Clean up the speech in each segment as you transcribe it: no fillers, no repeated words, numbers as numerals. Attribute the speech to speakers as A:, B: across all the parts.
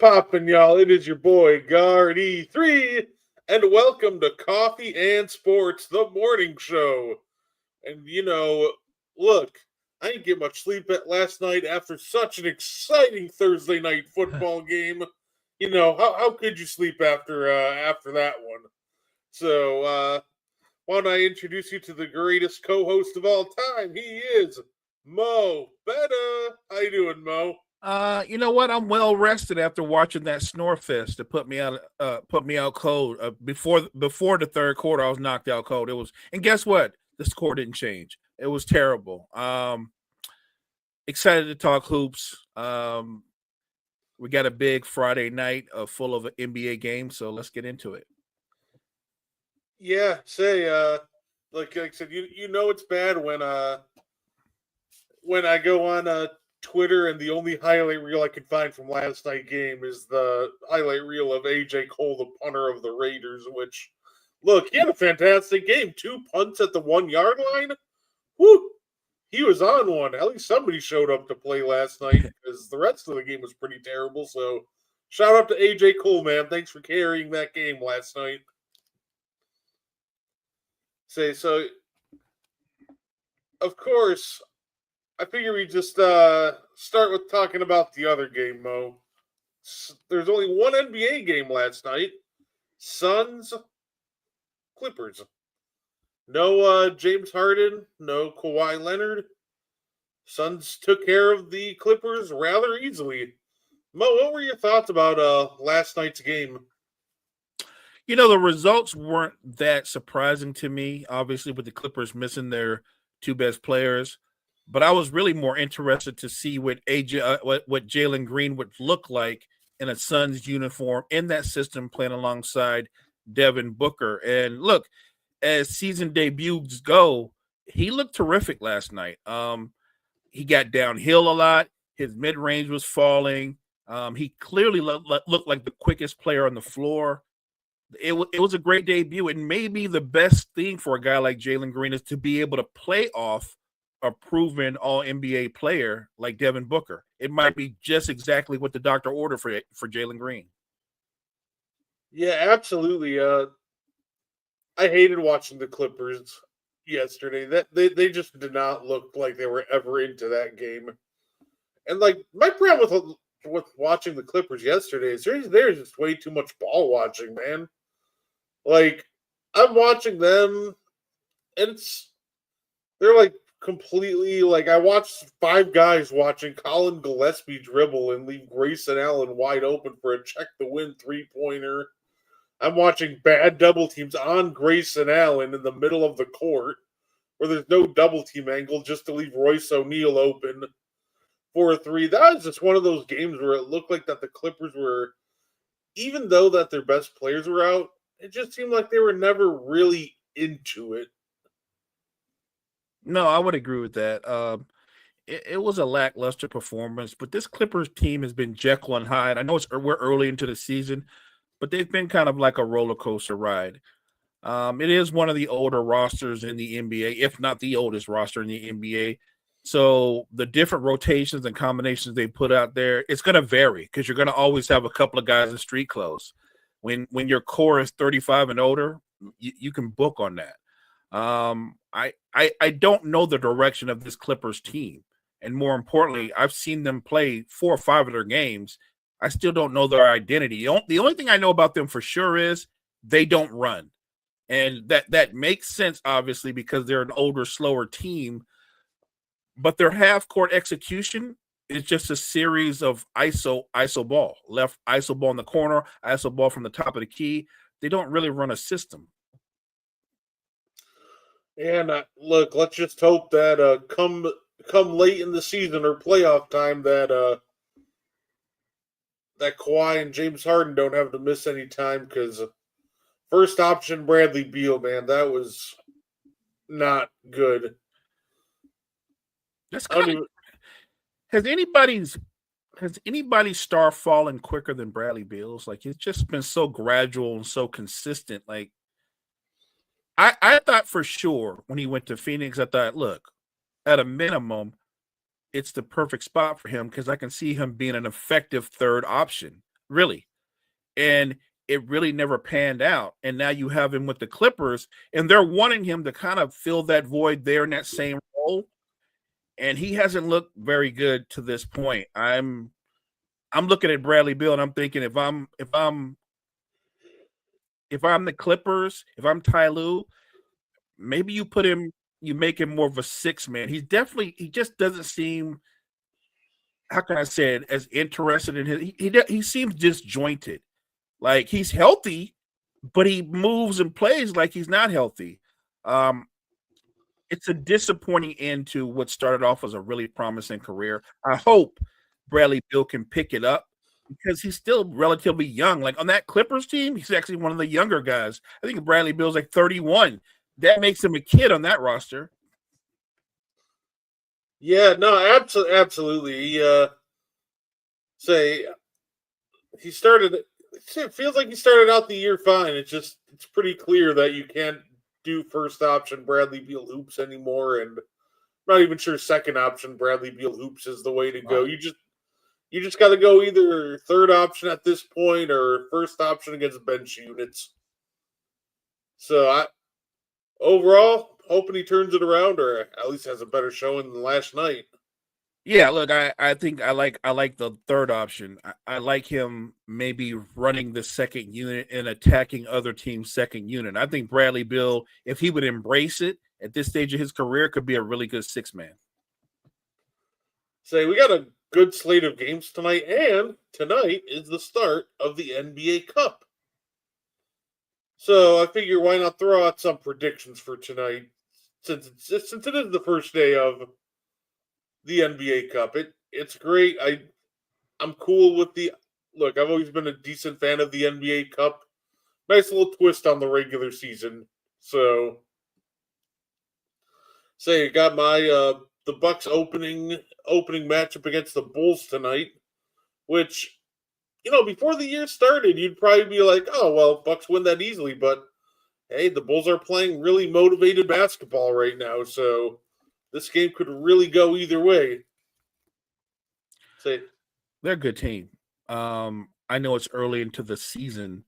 A: poppin', y'all? It is your boy Guard3, and welcome to Coffee and Sports, the morning show. And look, I didn't get much sleep at last night after such an exciting Thursday night football game. How could you sleep after that one? So why don't I introduce you to the greatest co-host of all time? He is Mo Betta. How you doing, Mo?
B: You know what? I'm well rested after watching that snore fest that put me out cold. Before the third quarter, I was knocked out cold. And guess what? The score didn't change. It was terrible. Excited to talk hoops. We got a big Friday night full of NBA games, so let's get into it.
A: Yeah, like I said, you know it's bad when I go on Twitter and the only highlight reel I can find from last night's game is the highlight reel of AJ Cole, the punter of the Raiders. Which, look, he had a fantastic game. 2 punts at the 1 yard line. Whoo! He was on one. At least somebody showed up to play last night because the rest of the game was pretty terrible. So, shout out to AJ Cole, man. Thanks for carrying that game last night. So, of course, I figure we just start with talking about the other game, Mo. There's only one NBA game last night. Suns, Clippers. No James Harden, no Kawhi Leonard. Suns took care of the Clippers rather easily. Mo, what were your thoughts about last night's game?
B: The results weren't that surprising to me, obviously, with the Clippers missing their 2 best players. But I was really more interested to see what Jalen Green would look like in a Suns uniform in that system, playing alongside Devin Booker. And look, as season debuts go, he looked terrific last night. He got downhill a lot. His mid range was falling. He clearly looked like the quickest player on the floor. It was a great debut, and maybe the best thing for a guy like Jalen Green is to be able to play off a proven all NBA player like Devin Booker. It might be just exactly what the doctor ordered for Jalen Green.
A: Yeah, absolutely. I hated watching the Clippers yesterday. That they just did not look like they were ever into that game. And like my problem with watching the Clippers yesterday is there's just way too much ball watching, man. Like I'm watching them, and they're like completely like I watched 5 guys watching Colin Gillespie dribble and leave Grayson Allen wide open for a check the win 3-pointer. I'm watching bad double teams on Grayson Allen in the middle of the court where there's no double team angle just to leave Royce O'Neal open for a 3. That was just one of those games where it looked like that the Clippers were, even though that their best players were out, it just seemed like they were never really into it.
B: No, I would agree with that. It was a lackluster performance, but this Clippers team has been Jekyll and Hyde. I know we're early into the season, but they've been kind of like a roller coaster ride. It is one of the older rosters in the NBA, if not the oldest roster in the NBA. So the different rotations and combinations they put out there, it's going to vary because you're going to always have a couple of guys in street clothes. When your core is 35 and older, you can book on that. I don't know the direction of this Clippers team, and more importantly, I've seen them play 4 or 5 of their games. I still don't know their identity. The only thing I know about them for sure is they don't run. And that makes sense, obviously, because they're an older, slower team. But their half-court execution is just a series of ISO ball. Left ISO ball in the corner, ISO ball from the top of the key. They don't really run a system.
A: And look, let's just hope that come late in the season or playoff time that Kawhi and James Harden don't have to miss any time because first option Bradley Beal, man, that was not good.
B: That's kind of has anybody's star fallen quicker than Bradley Beal's? Like it's just been so gradual and so consistent. Like I thought for sure when he went to Phoenix, I thought, look, at a minimum, it's the perfect spot for him because I can see him being an effective third option. really. And it really never panned out. And now you have him with the Clippers, and they're wanting him to kind of fill that void there in that same role. And he hasn't looked very good to this point. I'm looking at Bradley Beal and I'm thinking if I'm the Clippers, if I'm Ty Lue, maybe you make him more of a six man. He just doesn't seem, how can I say it, as interested in his. He seems disjointed. Like he's healthy, but he moves and plays like he's not healthy. It's a disappointing end to what started off as a really promising career. I hope Bradley Beal can pick it up because he's still relatively young. Like on that Clippers team, he's actually one of the younger guys. I think Bradley Beal's like 31. That makes him a kid on that roster.
A: Yeah, no, absolutely. He started. It feels like he started out the year fine. It's pretty clear that you can't do first option Bradley Beal hoops anymore, and I'm not even sure second option Bradley Beal hoops is the way to go.
B: Right.
A: You just got to go either third option at this point or first option against bench units. So overall, hoping he turns it around or at least has a better showing than last night.
B: Yeah, look, I think I like the third option. I like him maybe running the second unit and attacking other teams' second unit. I think Bradley Beal, if he would embrace it at this stage of his career, could be a really good six man.
A: We got a good slate of games tonight, and tonight is the start of the NBA Cup. So I figure why not throw out some predictions for tonight, since it is the first day of the NBA Cup. It's great. I'm cool with the look. I've always been a decent fan of the NBA Cup. Nice little twist on the regular season. So, got my the Bucks opening matchup against the Bulls tonight, which before the year started, you'd probably be like, oh well, Bucks win that easily. But hey, the Bulls are playing really motivated basketball right now, so this game could really go either way.
B: They're a good team. I know it's early into the season,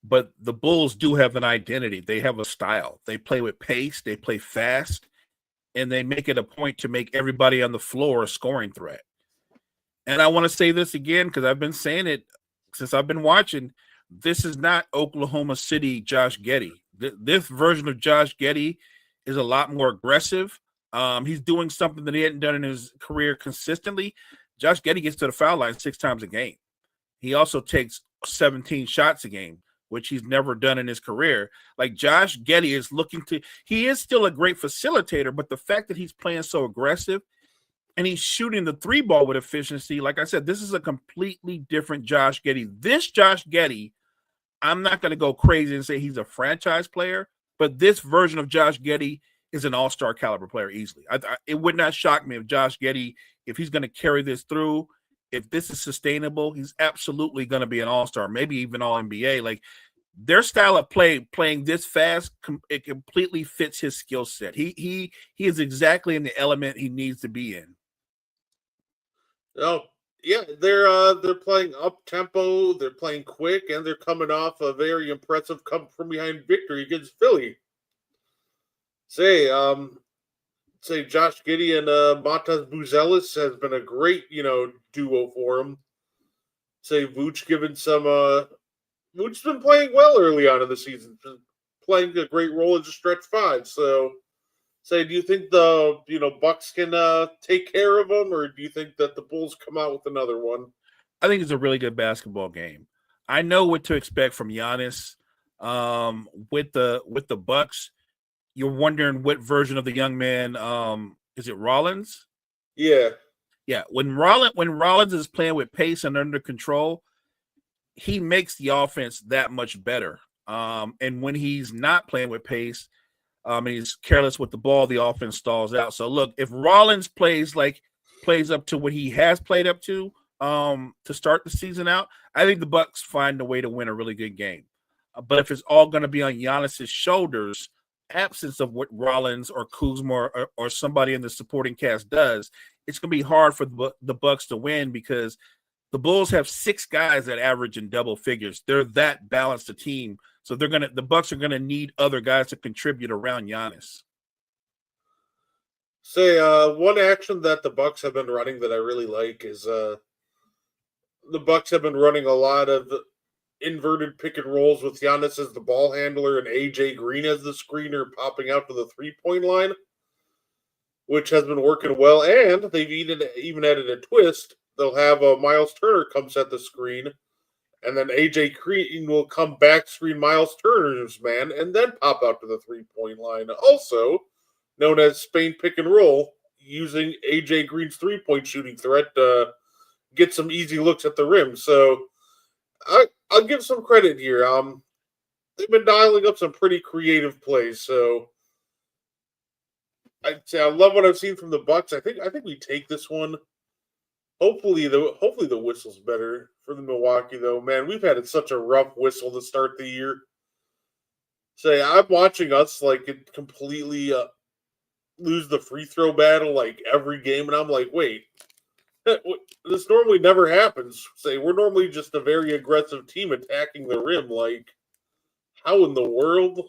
B: but the Bulls do have an identity. They have a style. They play with pace. They play fast, and they make it a point to make everybody on the floor a scoring threat. And I want to say this again because I've been saying it since I've been watching. This is not Oklahoma City Josh Giddey. This version of Josh Giddey is a lot more aggressive. He's doing something that he hadn't done in his career consistently. Josh Giddey gets to the foul line 6 times a game. He also takes 17 shots a game, which he's never done in his career. Like Josh Giddey is he is still a great facilitator, but the fact that he's playing so aggressive and he's shooting the three ball with efficiency, like I said, this is a completely different Josh Giddey. This Josh Giddey, I'm not going to go crazy and say he's a franchise player, but this version of Josh Giddey is an all-star caliber player easily. It would not shock me if Josh Giddey, if he's going to carry this through, if this is sustainable, he's absolutely going to be an all-star, maybe even all-NBA. Like their style of playing this fast, it completely fits his skill set. He is exactly in the element he needs to be in.
A: Oh, yeah, they're playing up tempo, they're playing quick, and they're coming off a very impressive come from behind victory against Philly. Josh Giddey and Matas Buzelis has been a great, duo for him. Vooch Vooch's been playing well early on in the season, playing a great role as a stretch five. So, do you think the Bucks can take care of them, or do you think that the Bulls come out with another one?
B: I think it's a really good basketball game. I know what to expect from Giannis. With the Bucks, you're wondering what version of the young man. Is it Rollins?
A: Yeah.
B: When Rollins is playing with pace and under control, he makes the offense that much better. And when he's not playing with pace, and he's careless with the ball, the offense stalls out. So look, if Rollins plays up to what he has played up to start the season out, I think the Bucks find a way to win a really good game. But if it's all going to be on Giannis's shoulders, absence of what Rollins or Kuzma or somebody in the supporting cast does, it's going to be hard for the Bucks to win because The Bulls have 6 guys that average in double figures. They're that balanced a team. So the Bucks are gonna need other guys to contribute around Giannis.
A: Say one action that the Bucks have been running that I really like is the Bucks have been running a lot of inverted pick and rolls with Giannis as the ball handler and AJ Green as the screener popping out to the 3-point line, which has been working well. And they've even added a twist. They'll have Miles Turner come set the screen, and then AJ Green will come back screen Miles Turner's man and then pop out to the 3-point line. Also known as Spain pick and roll, using AJ Green's 3-point shooting threat to get some easy looks at the rim. So I'll give some credit here. They've been dialing up some pretty creative plays. So I'd say I love what I've seen from the Bucks. I think we take this one. Hopefully the whistle's better for the Milwaukee though. Man, we've had such a rough whistle to start the year. Say I'm watching us like it completely lose the free throw battle like every game, and I'm like, wait, this normally never happens. Say we're normally just a very aggressive team attacking the rim. Like, how in the world?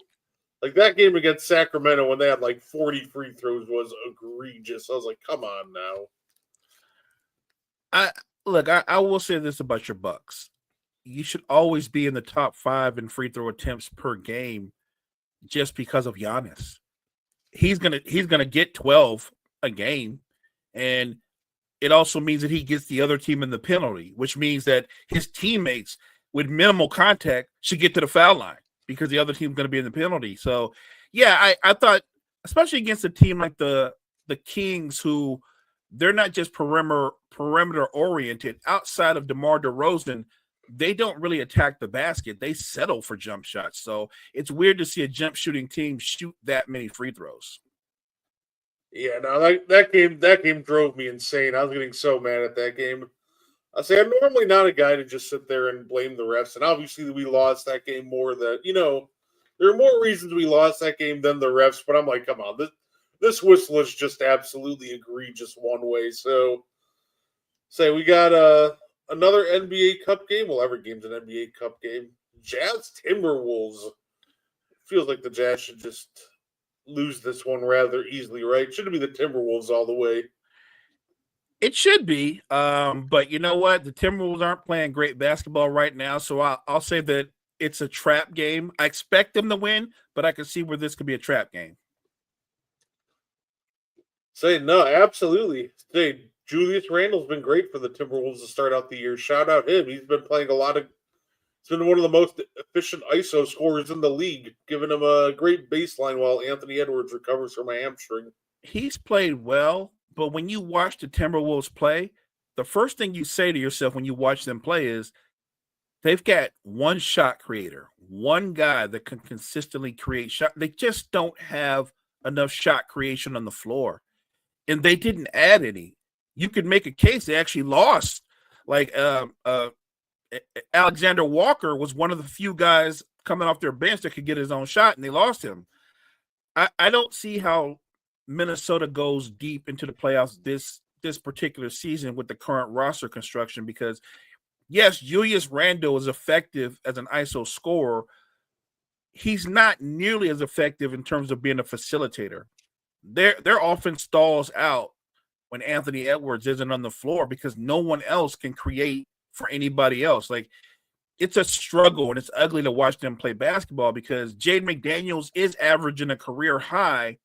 A: Like that game against Sacramento when they had like 40 free throws was egregious. I was like, come on now.
B: I will say this about your Bucks. You should always be in the top 5 in free throw attempts per game just because of Giannis. He's gonna get 12 a game, and it also means that he gets the other team in the penalty, which means that his teammates with minimal contact should get to the foul line because the other team's going to be in the penalty. So, yeah, I thought, especially against a team like the Kings, who they're not just perimeter oriented. Outside of DeMar DeRozan, they don't really attack the basket. They settle for jump shots. So it's weird to see a jump shooting team shoot that many free throws.
A: Yeah, no, that game drove me insane. I was getting so mad at that game. I say I'm normally not a guy to just sit there and blame the refs, and obviously we lost that game more. That there are more reasons we lost that game than the refs. But I'm like, come on, this whistle is just absolutely egregious one way. So, say we got another NBA Cup game. Well, every game's an NBA Cup game. Jazz Timberwolves. Feels like the Jazz should just lose this one rather easily, right? Shouldn't be the Timberwolves all the way.
B: It should be, but you know what? The Timberwolves aren't playing great basketball right now, so I'll say that it's a trap game. I expect them to win, but I can see where this could be a trap game.
A: Say no, absolutely. Say Julius Randle's been great for the Timberwolves to start out the year. Shout out him. He's been playing he's been one of the most efficient ISO scorers in the league, giving him a great baseline while Anthony Edwards recovers from a hamstring.
B: He's played well, but when you watch the Timberwolves play, the first thing you say to yourself when you watch them play is they've got one shot creator, one guy that can consistently create shot. They just don't have enough shot creation on the floor, and they didn't add any. You could make a case they actually lost. Like Alexander Walker was one of the few guys coming off their bench that could get his own shot, and they lost him. I don't see how Minnesota goes deep into the playoffs this particular season with the current roster construction, because yes, Julius Randle is effective as an ISO scorer. He's not nearly as effective in terms of being a facilitator. Their offense stalls out when Anthony Edwards isn't on the floor because no one else can create for anybody else. Like, it's a struggle, and it's ugly to watch them play basketball because Jaden McDaniels is averaging a career high,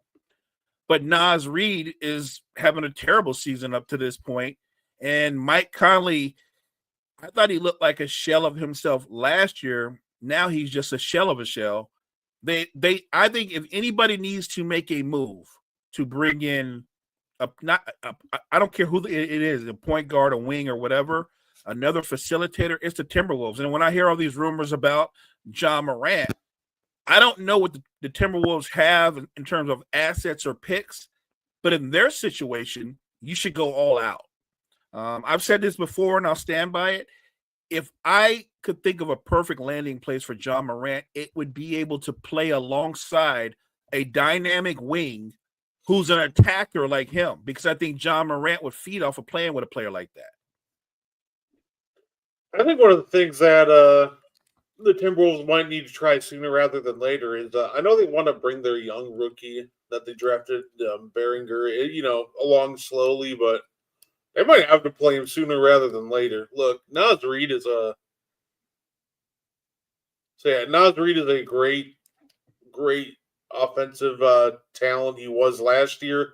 B: but Naz Reid is having a terrible season up to this point. And Mike Conley, I thought he looked like a shell of himself last year. Now he's just a shell of a shell. I think if anybody needs to make a move to bring in I don't care who it is, a point guard, a wing, or whatever, another facilitator, it's the Timberwolves. And when I hear all these rumors about Ja Morant, I don't know what the Timberwolves have in terms of assets or picks, but in their situation, you should go all out. I've said this before, and I'll stand by it. If I could think of a perfect landing place for Ja Morant, it would be able to play alongside a dynamic wing who's an attacker like him, because I think Ja Morant would feed off of playing with a player like that.
A: I think one of the things that the Timberwolves might need to try sooner rather than later is I know they want to bring their young rookie that they drafted, Beringer, along slowly, but they might have to play him sooner rather than later. Look, Naz Reid is a great offensive talent. He was last year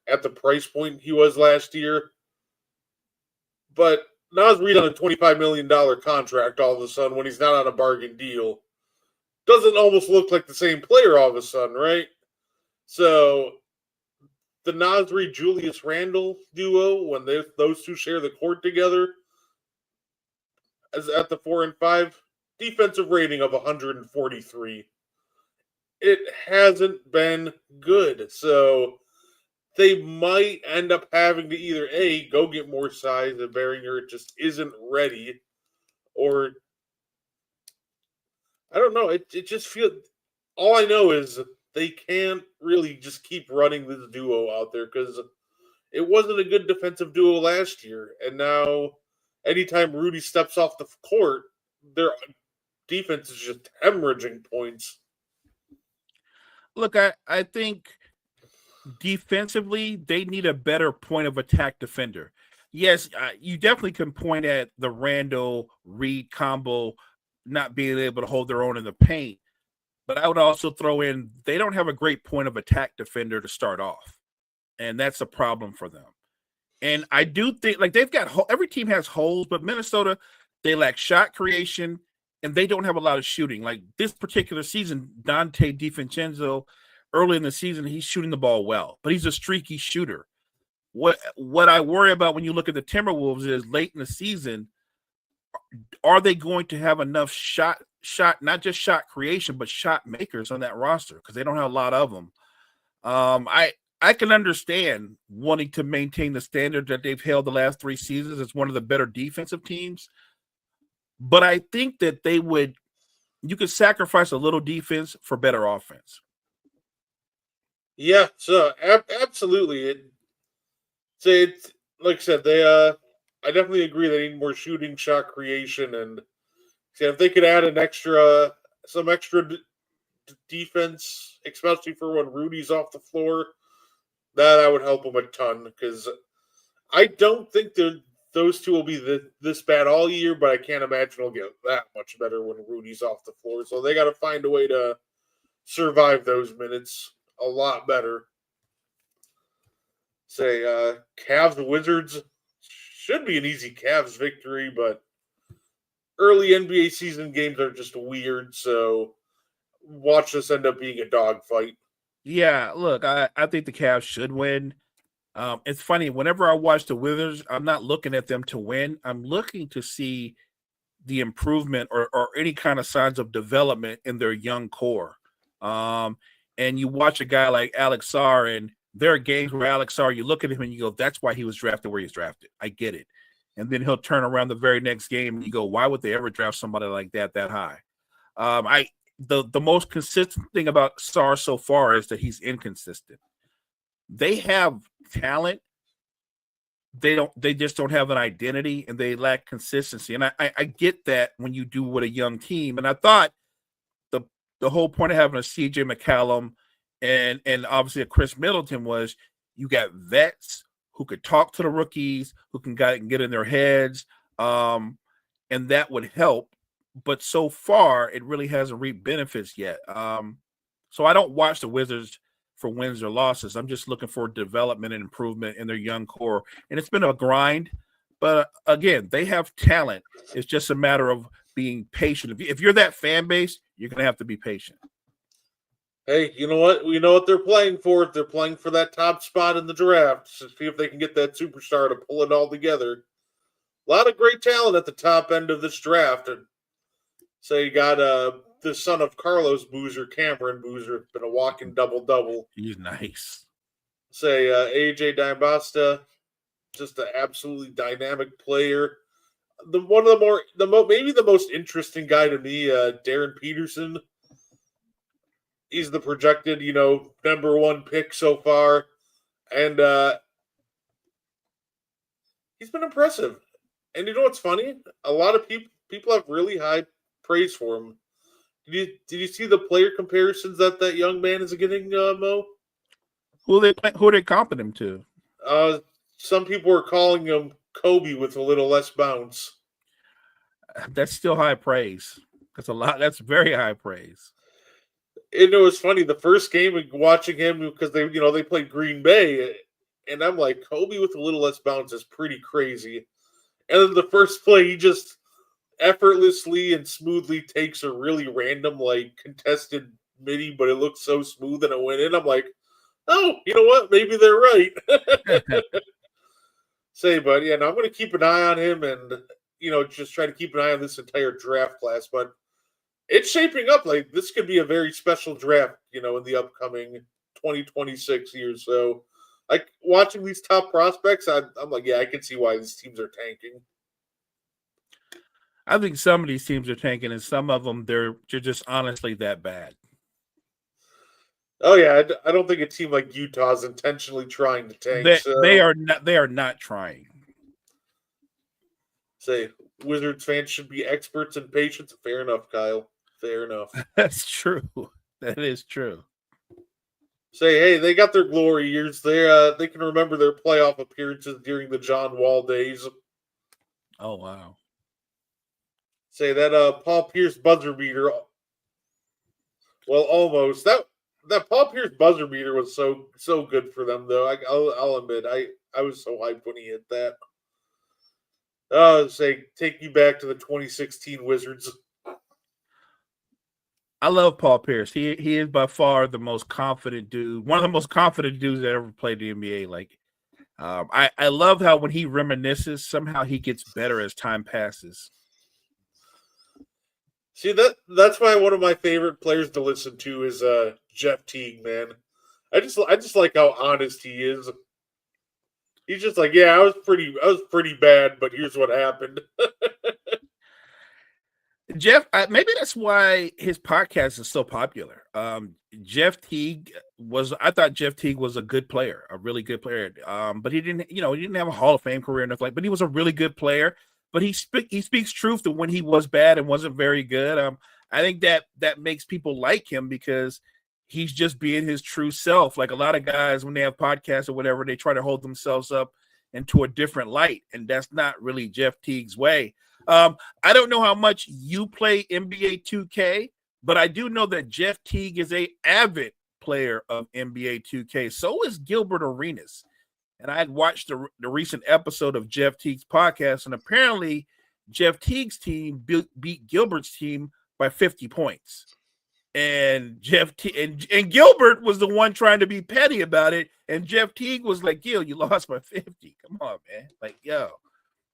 A: at the price point he was last year, but Naz Reid on a $25 million contract all of a sudden when he's not on a bargain deal doesn't almost look like the same player all of a sudden, right? So the Naz Reid Julius Randle duo, when those two share the court together, as at the 4 and 5, defensive rating of 143. It hasn't been good. So they might end up having to either A, go get more size and Beringer just isn't ready, or I don't know. It just feels all I know is they can't really just keep running this duo out there because it wasn't a good defensive duo last year. And now anytime Rudy steps off the court, their defense is just hemorrhaging points.
B: Look, I think defensively, they need a better point of attack defender. Yes, you definitely can point at the Randall Reed combo not being able to hold their own in the paint, but I would also throw in they don't have a great point of attack defender to start off, and that's a problem for them. And I do think like they've got every team has holes, but Minnesota they lack shot creation and they don't have a lot of shooting. Like this particular season, Dante DiVincenzo, early in the season, he's shooting the ball well, but he's a streaky shooter. What I worry about when you look at the Timberwolves is late in the season, are they going to have enough shot not just shot creation but shot makers on that roster because they don't have a lot of them. I can understand wanting to maintain the standard that they've held the last 3 seasons as one of the better defensive teams, but I think that you could sacrifice a little defense for better offense.
A: Yeah, so absolutely. It's like I said, I definitely agree they need more shooting, shot creation, and if they could add some extra defense, especially for when Rudy's off the floor, that would help them a ton. Because I don't think those two will be this bad all year, but I can't imagine it'll get that much better when Rudy's off the floor. So they got to find a way to survive those minutes a lot better. Say, Cavs Wizards should be an easy Cavs victory, but early NBA season games are just weird, so watch this end up being a dogfight.
B: Yeah, look, I think the Cavs should win. It's funny, whenever I watch the Wizards, I'm not looking at them to win. I'm looking to see the improvement or any kind of signs of development in their young core. And you watch a guy like Alex Sarr, and there are games where Alex Sarr, you look at him and you go, that's why he was drafted where he's drafted. I get it. And then he'll turn around the very next game and you go, why would they ever draft somebody like that high? The most consistent thing about Sarr so far is that he's inconsistent. They have talent. They just don't have an identity and they lack consistency. And I get that when you do with a young team. And I thought the whole point of having a CJ McCollum and obviously a Chris Middleton was you got vets who could talk to the rookies, who can get in their heads, and that would help. But so far, it really hasn't reaped benefits yet. So I don't watch the Wizards for wins or losses. I'm just looking for development and improvement in their young core. And it's been a grind. But again, they have talent. It's just a matter of being patient. If you're that fan base, you're going to have to be patient.
A: Hey, you know what? We know what they're playing for. They're playing for that top spot in the draft. So see if they can get that superstar to pull it all together. A lot of great talent at the top end of this draft. And so you got the son of Carlos Boozer, Cameron Boozer, been a walking double-double.
B: He's nice.
A: Say AJ Dambasta, just an absolutely dynamic player. Maybe the most interesting guy to me, Darren Peterson. He's the projected, number 1 pick so far, and he's been impressive. And you know what's funny? A lot of people have really high praise for him. Did you see the player comparisons that young man is getting, Mo?
B: Who are they comping him to?
A: Some people are calling him Kobe with a little less bounce.
B: That's still high praise. That's a lot. That's very high praise.
A: And it was funny the first game watching him because they played Green Bay, and I'm like, Kobe with a little less bounce is pretty crazy. And then the first play, he just effortlessly and smoothly takes a really random, like, contested midi, but it looks so smooth and it went in. I'm like, oh, you know what? Maybe they're right. But yeah, no, I'm going to keep an eye on him and, just try to keep an eye on this entire draft class. But it's shaping up like this could be a very special draft, in the upcoming 2026 years. So, like, watching these top prospects, I'm like, yeah, I can see why these teams are tanking.
B: I think some of these teams are tanking, and some of them they're just honestly that bad.
A: Oh yeah, I don't think a team like Utah is intentionally trying to tank.
B: They are not. They are not trying.
A: Say Wizards fans should be experts in patience. Fair enough, Kyle. Fair enough.
B: That's true. That is true.
A: Say, hey, they got their glory years. They can remember their playoff appearances during the John Wall days.
B: Oh wow.
A: Say that Paul Pierce buzzer beater. Well, almost that Paul Pierce buzzer beater was so good for them though. I'll admit I was so hyped when he hit that. Take you back to the 2016 Wizards.
B: I love Paul Pierce. He is by far the most confident dude. One of the most confident dudes that ever played the NBA. Like, I love how when he reminisces, somehow he gets better as time passes.
A: See that's why one of my favorite players to listen to is Jeff Teague, man. I just like how honest he is. He's just like, yeah, I was pretty bad, but here's what happened.
B: Jeff, maybe that's why his podcast is so popular. Jeff Teague I thought Jeff Teague was a good player, a really good player. But he didn't have a Hall of Fame career and nothing but he was a really good player. But he speaks truth to when he was bad and wasn't very good. I think that makes people like him because he's just being his true self. Like a lot of guys, when they have podcasts or whatever, they try to hold themselves up into a different light, and that's not really Jeff Teague's way. I don't know how much you play NBA 2K, but I do know that Jeff Teague is an avid player of NBA 2K. So is Gilbert Arenas. And I had watched the recent episode of Jeff Teague's podcast, and apparently Jeff Teague's team beat Gilbert's team by 50 points. And and Gilbert was the one trying to be petty about it, and Jeff Teague was like, "Gil, you lost by 50. Come on, man. Like, yo,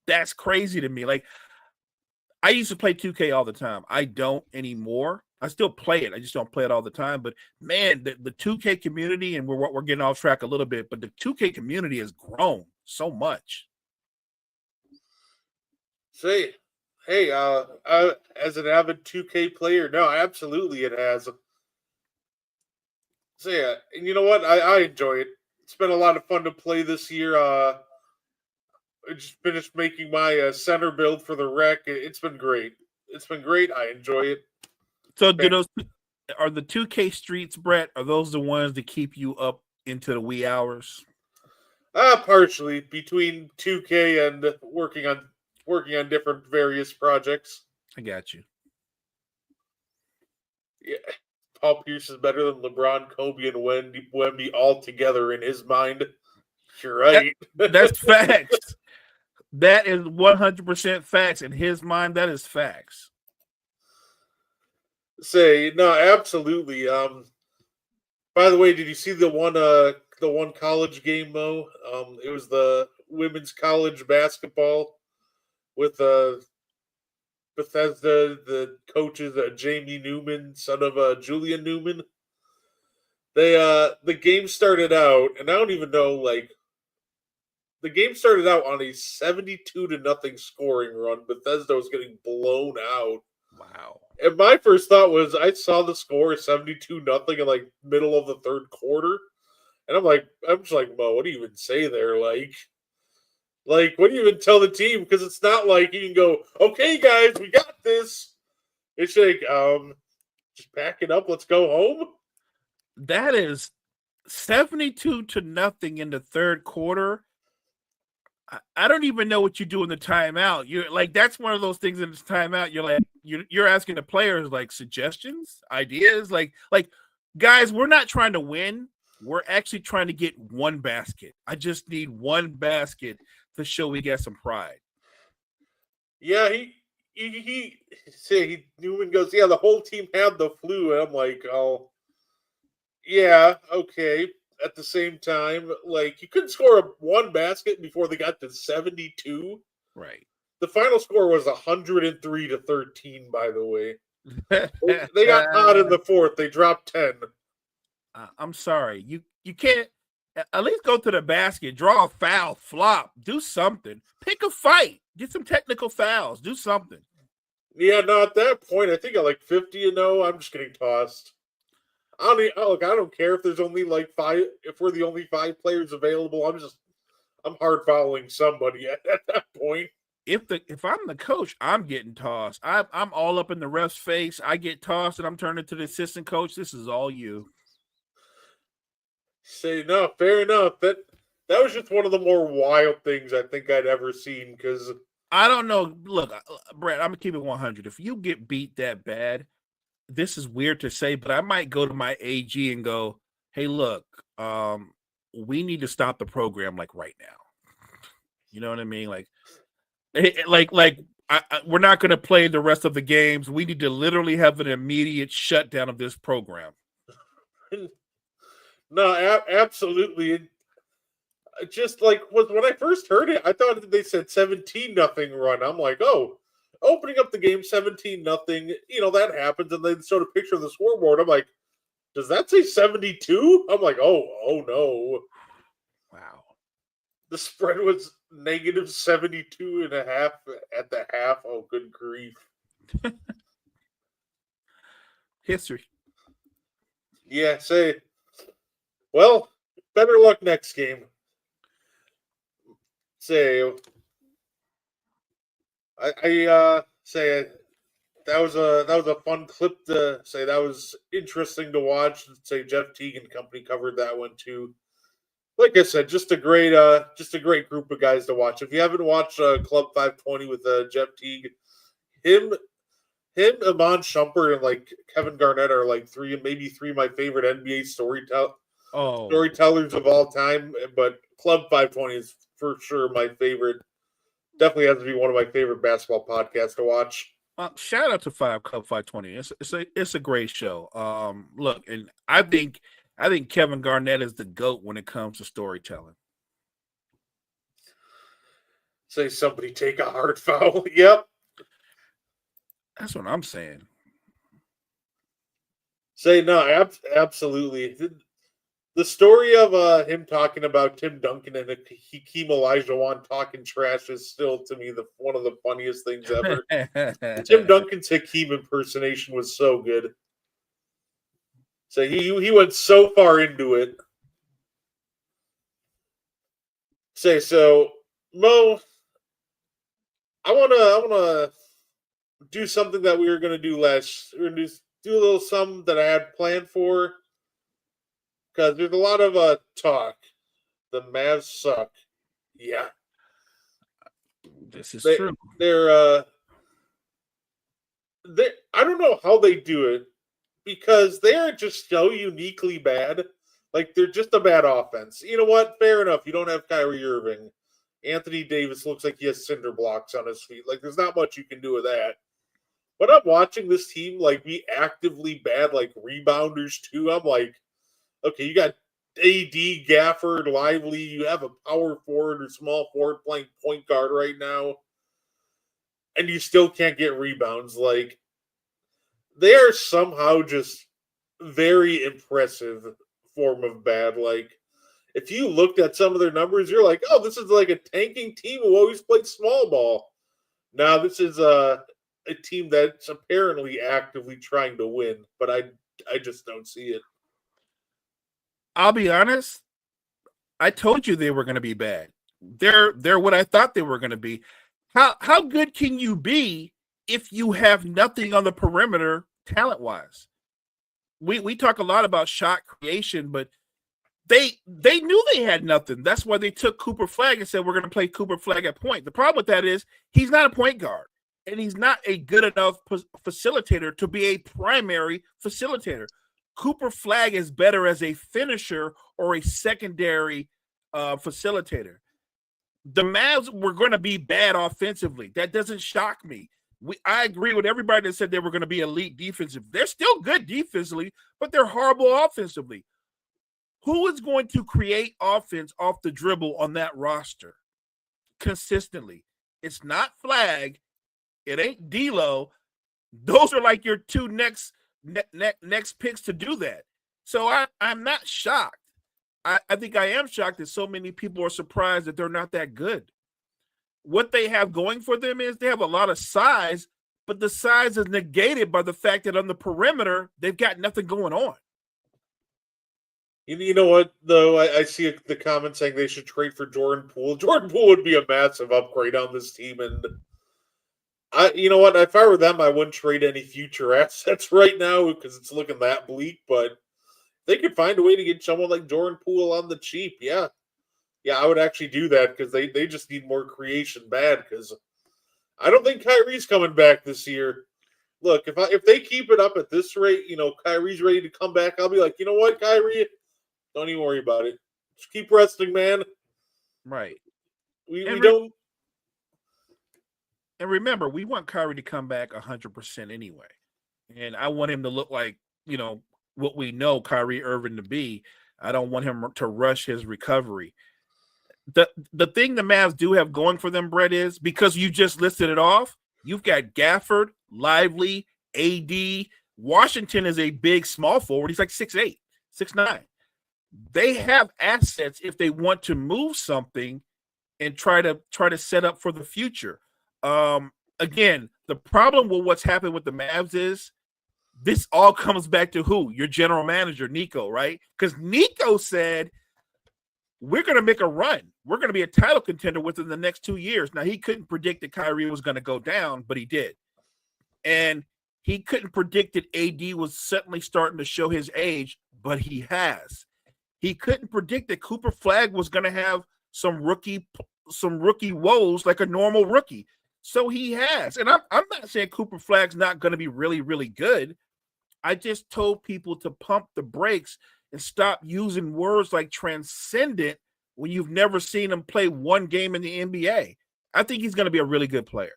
B: that's crazy to me." Like, I used to play 2K all the time. I don't anymore. I still play it. I just don't play it all the time. But man, the 2K community, and we're getting off track a little bit, but the 2K community has grown so much.
A: Say, hey, as an avid 2K player, no, absolutely it has. So yeah, and you know what? I enjoy it. It's been a lot of fun to play this year. I just finished making my center build for the rec. It's been great. It's been great. I enjoy it.
B: So are the 2K streets, Brett, are those the ones that keep you up into the wee hours?
A: Partially between 2K and working on different various projects.
B: I got you.
A: Yeah. Paul Pierce is better than LeBron, Kobe, and Wemby all together in his mind. You're right.
B: That's facts. That is 100% facts. In his mind, that is facts.
A: No, absolutely. By the way, did you see the one college game, Mo? It was the women's college basketball with Bethesda, the coaches, Jamie Newman, son of Julian Newman. The game started out, and I don't even know, like, the game started out on a 72-0 scoring run. Bethesda was getting blown out.
B: Wow.
A: And my first thought was, I saw the score 72-0 in like middle of the third quarter, and I'm just like, Mo, what do you even say there? Like, Like, what do you even tell the team? Because it's not like you can go, okay, guys, we got this. It's like, just pack it up. Let's go home.
B: That is 72-0 in the third quarter. I don't even know what you do in the timeout. You're like, that's one of those things in this timeout. You're like, you're asking the players like suggestions, ideas, like guys, we're not trying to win. We're actually trying to get one basket. I just need one basket to show we got some pride.
A: Yeah, Newman goes, yeah, the whole team had the flu, and I'm like, oh, yeah, okay. At the same time, like you couldn't score one basket before they got to 72.
B: Right.
A: The final score was 103-13. By the way, they got hot in the fourth. They dropped 10.
B: I'm sorry. You can't at least go to the basket, draw a foul, flop, do something. Pick a fight. Get some technical fouls. Do something.
A: Yeah, no, at that point, I think at like 50-0, I'm just getting tossed. I don't care if there's only like 5. If we're the only 5 players available, I'm hard fouling somebody at that point.
B: If I'm the coach, I'm getting tossed. I'm all up in the ref's face. I get tossed, and I'm turning to the assistant coach. This is all you.
A: Say no, fair enough. That was just one of the more wild things I think I'd ever seen. Because
B: I don't know. Look, Brett, I'm gonna keep it 100. If you get beat that bad, this is weird to say, but I might go to my AG and go, "Hey, look, we need to stop the program like right now." You know what I mean? We're not going to play the rest of the games. We need to literally have an immediate shutdown of this program.
A: No, absolutely. Just like when I first heard it, I thought they said 17-0 run. I'm like, oh, opening up the game 17-0. You know that happens, and they showed a picture of the scoreboard. I'm like, does that say 72? I'm like, oh no.
B: Wow.
A: The spread was negative 72.5 at the half. Oh, good grief.
B: History.
A: Yeah, say, well, better luck next game. Say, I say that was a fun clip to say. That was interesting to watch. Say Jeff Teague and company covered that one too. Like I said, just a great group of guys to watch. If you haven't watched Club 520 with Jeff Teague, him, Iman Shumpert, and like Kevin Garnett are like maybe three of my favorite NBA storytellers of all time. But Club 520 is for sure my favorite. Definitely has to be one of my favorite basketball podcasts to watch.
B: Shout out to Club 520. It's a great show. Look, and I think Kevin Garnett is the GOAT when it comes to storytelling.
A: Say somebody take a hard foul. Yep.
B: That's what I'm saying.
A: Say no, absolutely. The story of him talking about Tim Duncan and Hakeem Olajuwon talking trash is still to me one of the funniest things ever. Tim Duncan's Hakeem impersonation was so good. So he went so far into it. Say so, Mo. I wanna do something that we were gonna do last. We're gonna do a little something that I had planned for. Because there's a lot of talk. The Mavs suck. Yeah.
B: This is true.
A: They're I don't know how they do it because they are just so uniquely bad. Like they're just a bad offense. You know what? Fair enough. You don't have Kyrie Irving. Anthony Davis looks like he has cinder blocks on his feet. Like there's not much you can do with that. But I'm watching this team like be actively bad, like rebounders too. I'm like, okay, you got AD, Gafford, Lively. You have a power forward or small forward playing point guard right now, and you still can't get rebounds. Like they are somehow just very impressive form of bad. Like if you looked at some of their numbers, you're like, oh, this is like a tanking team who always played small ball. Now this is a team that's apparently actively trying to win, but I just don't see it.
B: I'll be honest. I told you they were going to be bad. they're what I thought they were going to be. How good can you be if you have nothing on the perimeter talent wise? We talk a lot about shot creation, but they knew they had nothing. That's why they took Cooper Flagg and said we're going to play Cooper Flagg at point. The problem with that is he's not a point guard, and he's not a good enough facilitator to be a primary facilitator. Cooper Flagg is better as a finisher or a secondary facilitator. The Mavs were going to be bad offensively. That doesn't shock me. I agree with everybody that said they were going to be elite defensive. They're still good defensively, but they're horrible offensively. Who is going to create offense off the dribble on that roster consistently? It's not Flagg. It ain't D'Lo. Those are like your two next picks to do that. So I'm not shocked. I think I am shocked that so many people are surprised that they're not that good. What they have going for them is they have a lot of size, but the size is negated by the fact that on the perimeter, they've got nothing going on.
A: You know what, though? I see the comment saying they should trade for Jordan Poole. Jordan Poole would be a massive upgrade on this team. And you know what? If I were them, I wouldn't trade any future assets right now because it's looking that bleak. But they could find a way to get someone like Jordan Poole on the cheap. Yeah, I would actually do that because they just need more creation bad. Because I don't think Kyrie's coming back this year. Look, if they keep it up at this rate, Kyrie's ready to come back. I'll be like, you know what, Kyrie, don't even worry about it. Just keep resting, man.
B: Right.
A: We don't.
B: And remember, we want Kyrie to come back 100% anyway, and I want him to look like what we know Kyrie Irving to be. I don't want him to rush his recovery. The thing the Mavs do have going for them, Brett, is because you just listed it off, you've got Gafford, Lively, AD. Washington is a big small forward. He's like 6'8", 6'9". They have assets if they want to move something and try to set up for the future. Again, the problem with what's happened with the Mavs is this all comes back to who? Your general manager, Nico, right? Because Nico said, we're going to make a run. We're going to be a title contender within the next 2 years. Now, he couldn't predict that Kyrie was going to go down, but he did. And he couldn't predict that AD was suddenly starting to show his age, but he has. He couldn't predict that Cooper Flagg was going to have some rookie woes like a normal rookie. So he has. And I'm not saying Cooper Flagg's not going to be really, really good. I just told people to pump the brakes and stop using words like transcendent when you've never seen him play one game in the NBA. I think he's going to be a really good player.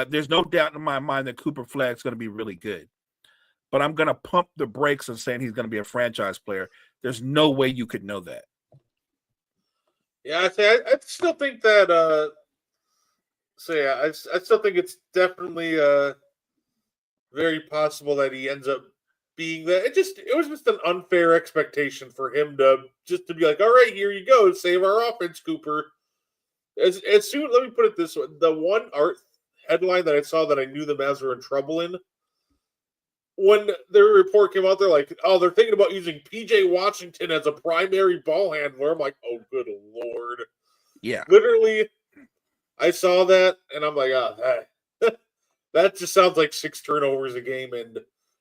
B: There's no doubt in my mind that Cooper Flagg's going to be really good. But I'm going to pump the brakes and saying he's going to be a franchise player. There's no way you could know that.
A: Yeah, I still think that I still think it's definitely very possible that he ends up being that. It was just an unfair expectation for him to be like, all right, here you go, save our offense, Cooper. As soon, let me put it this way: the one headline that I saw that I knew the Mavs were in trouble in, when their report came out, they're like, oh, they're thinking about using PJ Washington as a primary ball handler. I'm like, oh, good Lord.
B: Yeah.
A: Literally, I saw that, and I'm like, that just sounds like 6 turnovers a game. And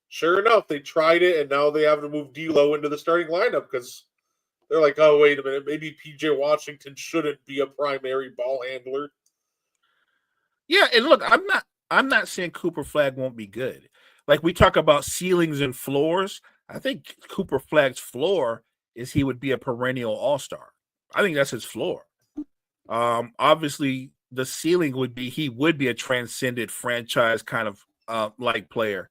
A: sure enough, they tried it, and now they have to move D'Lo into the starting lineup because they're like, oh, wait a minute, maybe PJ Washington shouldn't be a primary ball handler.
B: Yeah, and look, I'm not saying Cooper Flagg won't be good. Like we talk about ceilings and floors, I think Cooper Flagg's floor is he would be a perennial all-star. I think that's his floor. Obviously, the ceiling would be he would be a transcendent franchise kind of like player.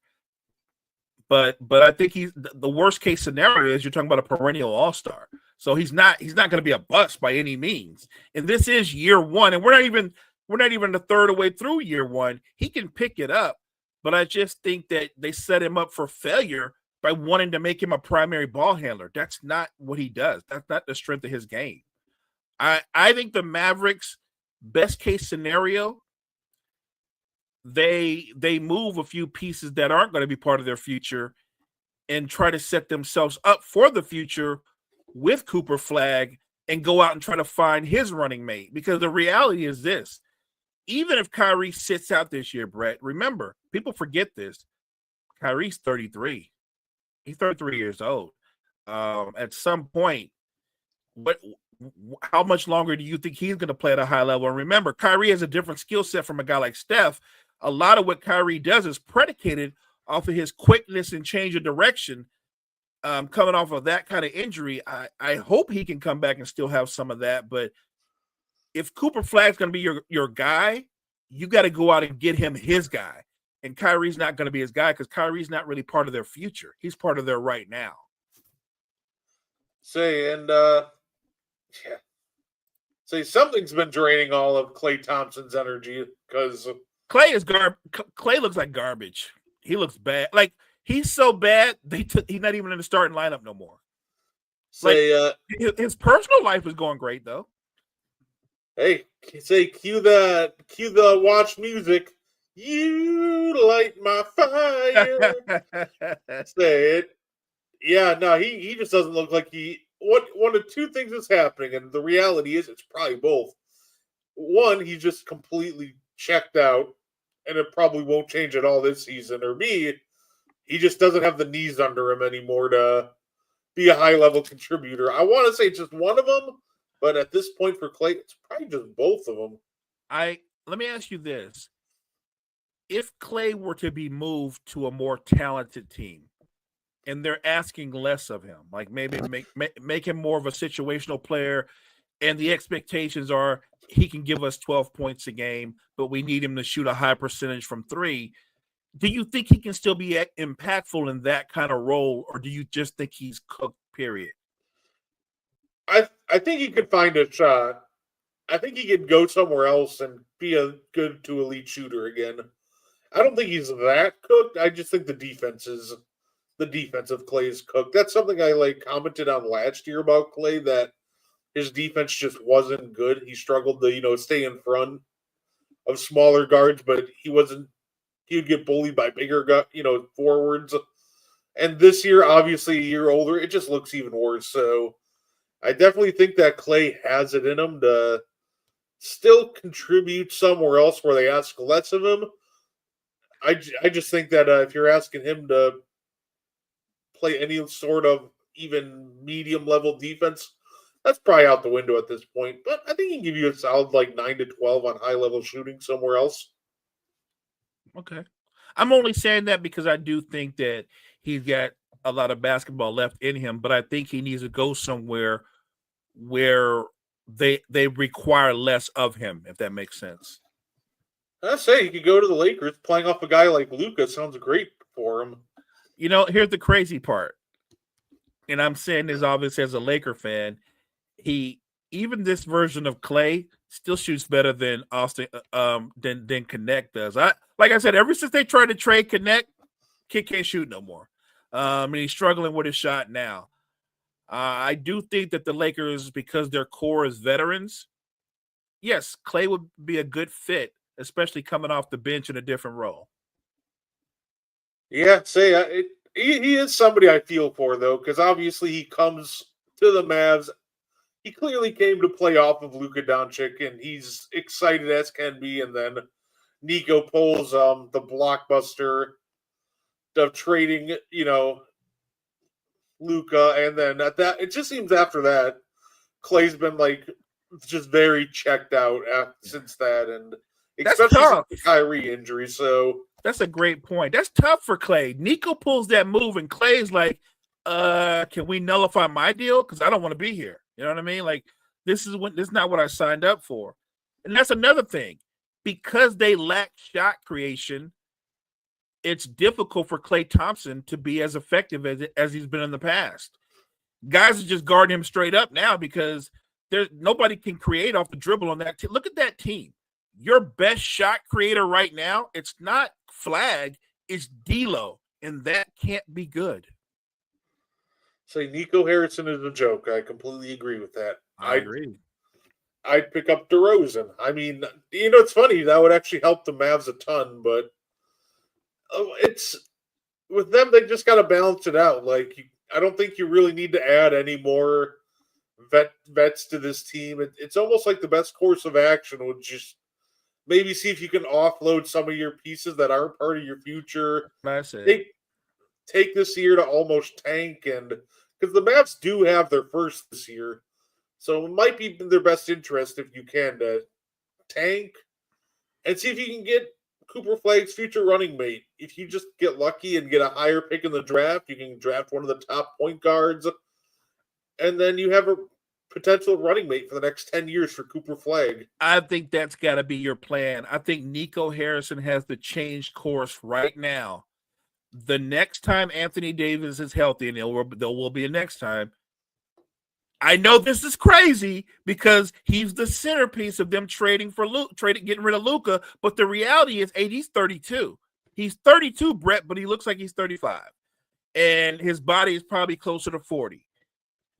B: But I think he's the worst case scenario is you're talking about a perennial all-star. So he's not going to be a bust by any means. And this is year one, and we're not even a third of the way through year one. He can pick it up, but I just think that they set him up for failure by wanting to make him a primary ball handler. That's not what he does. That's not the strength of his game. I think the Mavericks, best case scenario, they move a few pieces that aren't going to be part of their future and try to set themselves up for the future with Cooper Flagg and go out and try to find his running mate. Because the reality is this: even if Kyrie sits out this year, Brett, remember, people forget this. Kyrie's 33. He's 33 years old. At some point, how much longer do you think he's going to play at a high level? And remember, Kyrie has a different skill set from a guy like Steph. A lot of what Kyrie does is predicated off of his quickness and change of direction. Coming off of that kind of injury, I hope he can come back and still have some of that. But if Cooper Flagg's going to be your guy, you got to go out and get him his guy. And Kyrie's not going to be his guy because Kyrie's not really part of their future. He's part of their right now.
A: Something's been draining all of Klay Thompson's energy because
B: Klay looks like garbage. He looks bad. Like he's so bad he's not even in the starting lineup no more. His personal life is going great though.
A: Hey, cue the watch music. You light my fire. Say it. Yeah, no, he just doesn't look like one of two things is happening, and the reality is it's probably both. One, he's just completely checked out, and it probably won't change at all this season. Or B, he just doesn't have the knees under him anymore to be a high-level contributor. I want to say just one of them, but at this point for Klay, it's probably just both of them.
B: Let me ask you this. If Klay were to be moved to a more talented team, and they're asking less of him, like maybe make him more of a situational player, and the expectations are he can give us 12 points a game, but we need him to shoot a high percentage from three. Do you think he can still be impactful in that kind of role, or do you just think he's cooked, period?
A: I think he could find a shot. I think he could go somewhere else and be a good to elite shooter again. I don't think he's that cooked. I just think the defense of Klay is cooked. That's something I commented on last year about Klay, that his defense just wasn't good. He struggled to, stay in front of smaller guards, but he would get bullied by bigger forwards. And this year, obviously a year older, it just looks even worse. So I definitely think that Klay has it in him to still contribute somewhere else where they ask less of him. I just think that if you're asking him to play any sort of even medium level defense, that's probably out the window at this point. But I think he can give you a solid 9 to 12 on high level shooting somewhere else.
B: Okay. I'm only saying that because I do think that he's got a lot of basketball left in him, but I think he needs to go somewhere where they require less of him, if that makes sense.
A: I say he could go to the Lakers. Playing off a guy like Luka sounds great for him.
B: Here's the crazy part, and I'm saying this obviously as a Laker fan. Even this version of Klay still shoots better than Austin than Connect does. Like I said, ever since they tried to trade Connect, kid can't shoot no more. And he's struggling with his shot now. I do think that the Lakers, because their core is veterans, yes, Klay would be a good fit, especially coming off the bench in a different role.
A: Yeah, he is somebody I feel for, though, because obviously he comes to the Mavs. He clearly came to play off of Luka Doncic, and he's excited as can be. And then Nico pulls the blockbuster of trading, Luka, and then it just seems after that, Klay's been just very checked out since that, and especially since the Kyrie injury. So
B: that's a great point. That's tough for Klay. Nico pulls that move, and Klay's like, can we nullify my deal? Because I don't want to be here. You know what I mean? This is not what I signed up for. And that's another thing. Because they lack shot creation, it's difficult for Klay Thompson to be as effective as he's been in the past. Guys are just guarding him straight up now because nobody can create off the dribble on that team. Look at that team. Your best shot creator right now, it's not Flagg, it's D'Lo, and that can't be good.
A: Say Nico Harrison is a joke. I completely agree with that.
B: I agree.
A: I'd pick up DeRozan. I mean, it's funny. That would actually help the Mavs a ton, but it's with them. They just got to balance it out. I don't think you really need to add any more vets to this team. It's almost like the best course of action would just maybe see if you can offload some of your pieces that aren't part of your future.
B: I said,
A: Take this year to almost tank, and because the Mavs do have their first this year, so it might be in their best interest if you can to tank and see if you can get Cooper Flag's future running mate. If you just get lucky and get a higher pick in the draft, you can draft one of the top point guards, and then you have a potential running mate for the next 10 years for Cooper Flag.
B: I think that's got to be your plan. I think Nico Harrison has to change course right now. The next time Anthony Davis is healthy, and there will be a next time, I know this is crazy because he's the centerpiece of them getting rid of Luka. But the reality is, AD's 32. He's 32, Brett, but he looks like he's 35, and his body is probably closer to 40.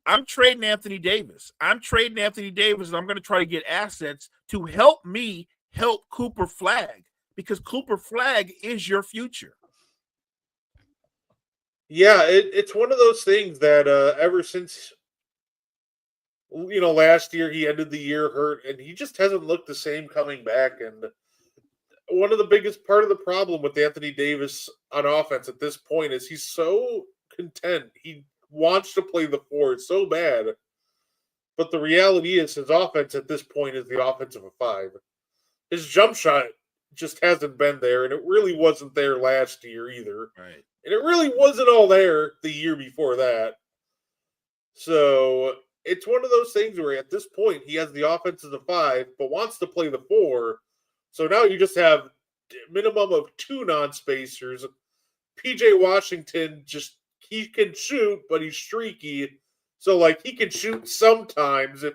B: I'm trading Anthony Davis. And I'm going to try to get assets to help me help Cooper Flag, because Cooper Flag is your future.
A: Yeah, it's one of those things that ever since last year he ended the year hurt, and he just hasn't looked the same coming back. And one of the biggest part of the problem with Anthony Davis on offense at this point is he's so content. He wants to play the four so bad, but the reality is his offense at this point is the offense of a five. His jump shot just hasn't been there, and it really wasn't there last year either.
B: Right.
A: And it really wasn't all there the year before that. So it's one of those things where at this point he has the offense as a five, but wants to play the four. So now you just have a minimum of two non-spacers. PJ Washington, he can shoot, but he's streaky. So he can shoot sometimes if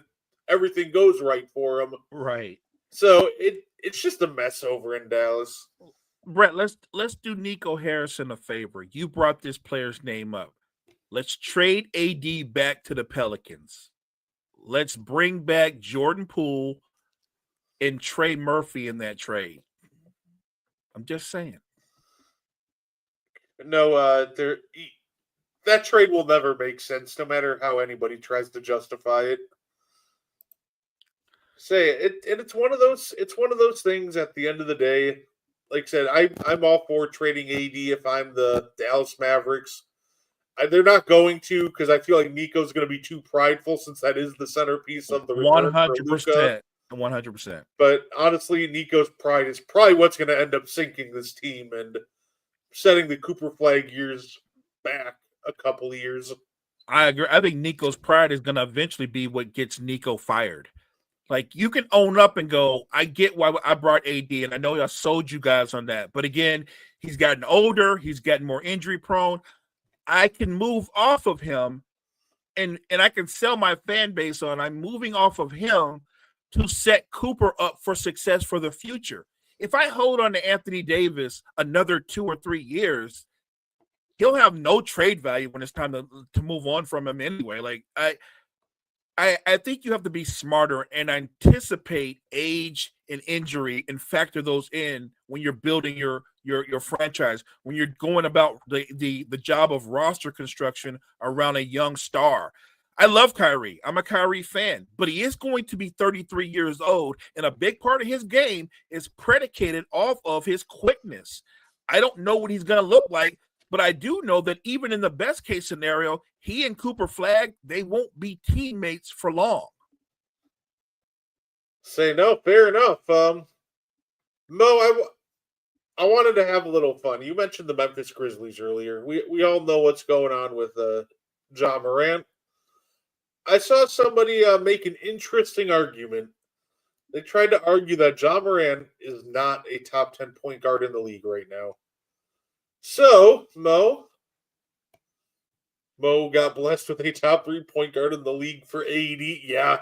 A: everything goes right for him.
B: Right.
A: So it's just a mess over in Dallas.
B: Brett, let's do Nico Harrison a favor. You brought this player's name up. Let's trade AD back to the Pelicans. Let's bring back Jordan Poole and Trey Murphy in that trade. I'm just saying.
A: No, that trade will never make sense, no matter how anybody tries to justify it. It's one of those things. At the end of the day, like I said, I'm all for trading AD if I'm the Dallas Mavericks. They're not going to, because I feel like Nico's going to be too prideful, since that is the centerpiece of the return
B: 100%. 100%.
A: But honestly, Nico's pride is probably what's going to end up sinking this team and setting the Cooper Flag years back a couple of years.
B: I agree. I think Nico's pride is going to eventually be what gets Nico fired. You can own up and go, I get why I brought AD, and I know I sold you guys on that. But again, he's gotten older. He's gotten more injury prone. I can move off of him, and I can sell my fan base on I'm moving off of him to set Cooper up for success for the future. If I hold on to Anthony Davis another 2 or 3 years, he'll have no trade value when it's time to move on from him anyway. I think you have to be smarter and anticipate age and injury and factor those in when you're building your franchise, when you're going about the job of roster construction around a young star. I love Kyrie. I'm a Kyrie fan, but he is going to be 33 years old, and a big part of his game is predicated off of his quickness. I don't know what he's going to look like, but I do know that even in the best case scenario, he and Cooper Flag, they won't be teammates for long.
A: No, fair enough. Mo, I wanted to have a little fun. You mentioned the Memphis Grizzlies earlier. We all know what's going on with Ja Morant. I saw somebody make an interesting argument. They tried to argue that Ja Morant is not a top 10 point guard in the league right now. So, Mo got blessed with a top 3 point guard in the league for AD. Yeah.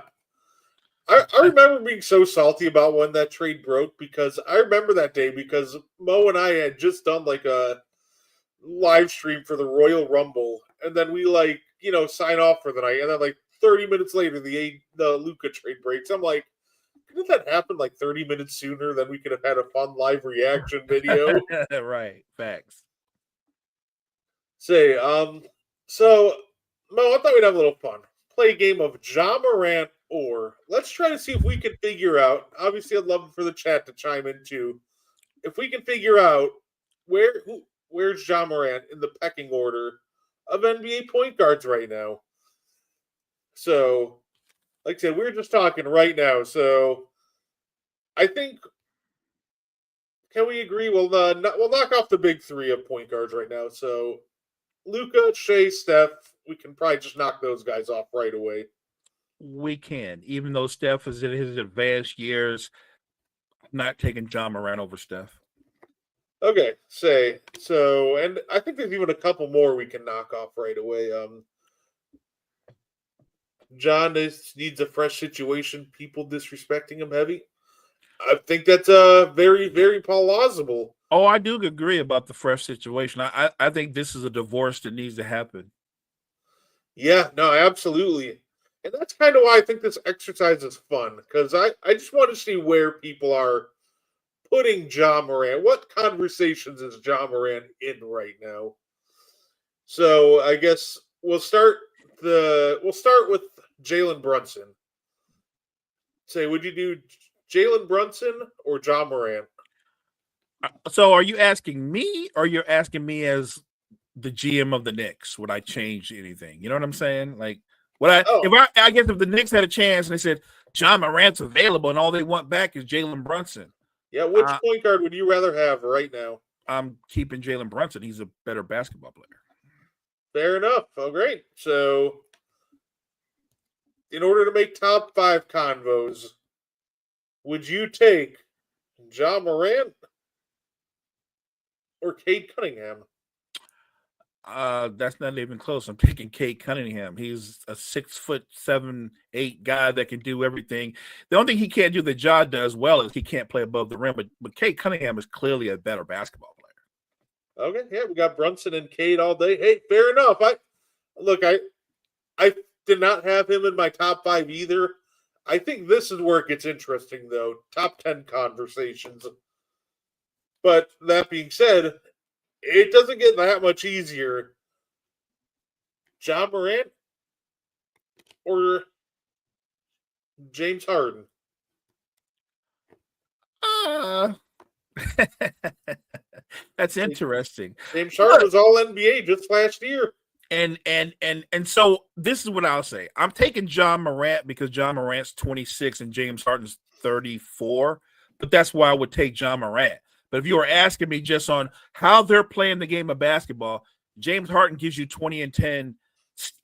A: I remember being so salty about when that trade broke, because I remember that day because Mo and I had just done a live stream for the Royal Rumble, and then we sign off for the night, and then 30 minutes later the Luka trade breaks. I'm like, couldn't that happen 30 minutes sooner? Then we could have had a fun live reaction video.
B: Right, facts.
A: So Mo, I thought we'd have a little fun. play a game of Ja Morant or. Let's try to see if we can figure out. Obviously, I'd love for the chat to chime in too. If we can figure out where's Ja Morant in the pecking order of NBA point guards right now. So, like I said, we're just talking right now. So, I think can we agree? We'll knock off the big three of point guards right now. So, Luka, Shea, Steph, we can probably just knock those guys off right away.
B: We can, even though Steph is in his advanced years, not taking Ja Morant over Steph.
A: Okay, so, and I think there's even a couple more we can knock off right away. John needs a fresh situation. People disrespecting him heavy. I think that's very, very plausible.
B: Oh, I do agree about the fresh situation. I think this is a divorce that needs to happen.
A: Yeah, no, absolutely. And that's kind of why I think this exercise is fun, because I just want to see where people are putting Ja Morant. What conversations is Ja Morant in right now? So I guess we'll start with Jalen Brunson. Say, would you do Jalen Brunson or Ja Morant?
B: So are you asking me, or you're asking me as the GM of the Knicks? Would I change anything? You know what I'm saying? Like, I guess if the Knicks had a chance and they said Ja Morant's available and all they want back is Jalen Brunson.
A: Yeah, which point guard would you rather have right now?
B: I'm keeping Jalen Brunson. He's a better basketball player.
A: Fair enough. Oh, great. So, in order to make top 5 convos, would you take Ja Morant or Cade Cunningham?
B: That's not even close. I'm picking Cade Cunningham. He's a 6'7", 8" guy that can do everything. The only thing he can't do that Ja does well is he can't play above the rim. But Cade Cunningham is clearly a better basketball player.
A: Okay, yeah, we got Brunson and Cade all day. Hey, fair enough. I did not have him in my top 5 either. I think this is where it gets interesting, though. Top 10 conversations. But that being said, it doesn't get that much easier. Ja Morant or James Harden?
B: That's interesting.
A: James Harden was all NBA just last year.
B: And so this is what I'll say. I'm taking Ja Morant because Ja Morant's 26 and James Harden's 34. But that's why I would take Ja Morant. But if you were asking me just on how they're playing the game of basketball, James Harden gives you 20 and 10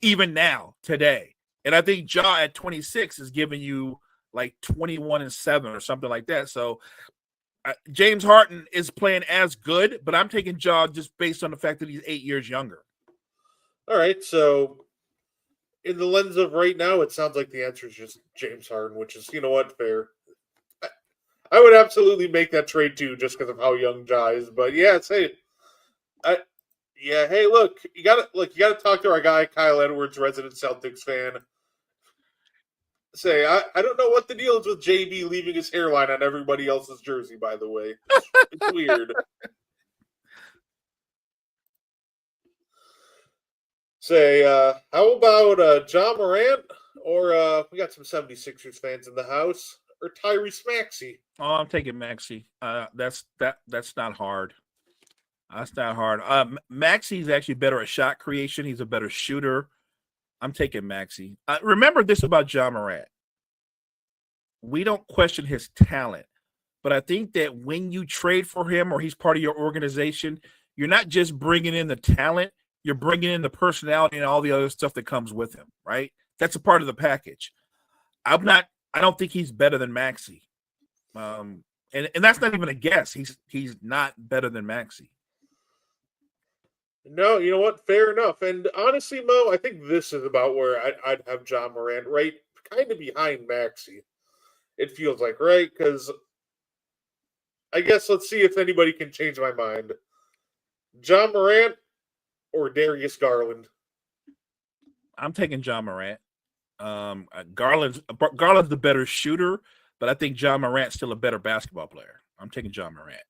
B: even now, today. And I think Ja at 26 is giving you like 21 and 7 or something like that. So James Harden is playing as good, but I'm taking Ja just based on the fact that he's 8 years younger.
A: All right, so in the lens of right now, it sounds like the answer is just James Harden, which is, you know what, fair. I would absolutely make that trade too, just because of how young Ja is. But yeah, hey, look, you gotta talk to our guy Kyle Edwards, resident Celtics fan. I don't know what the deal is with JB leaving his hairline on everybody else's jersey. By the way, it's weird. How about Ja Morant or we got some 76ers fans in the house, or Tyrese Maxey?
B: Oh, I'm taking Maxey. That's not hard. That's not hard. Maxey's actually better at shot creation. He's a better shooter. I'm taking Maxey. Remember this about Ja Morant. We don't question his talent, but I think that when you trade for him or he's part of your organization, you're not just bringing in the talent, you're bringing in the personality and all the other stuff that comes with him, right? That's a part of the package. I don't think he's better than Maxey. And that's not even a guess. He's not better than Maxey.
A: No, you know what? Fair enough. And honestly, Mo, I think this is about where I'd have Ja Morant right kind of behind Maxey. It feels like, right? Because I guess let's see if anybody can change my mind. Ja Morant or Darius Garland?
B: I'm taking Ja Morant. Garland's the better shooter, but I think Ja Morant's still a better basketball player. I'm taking Ja Morant.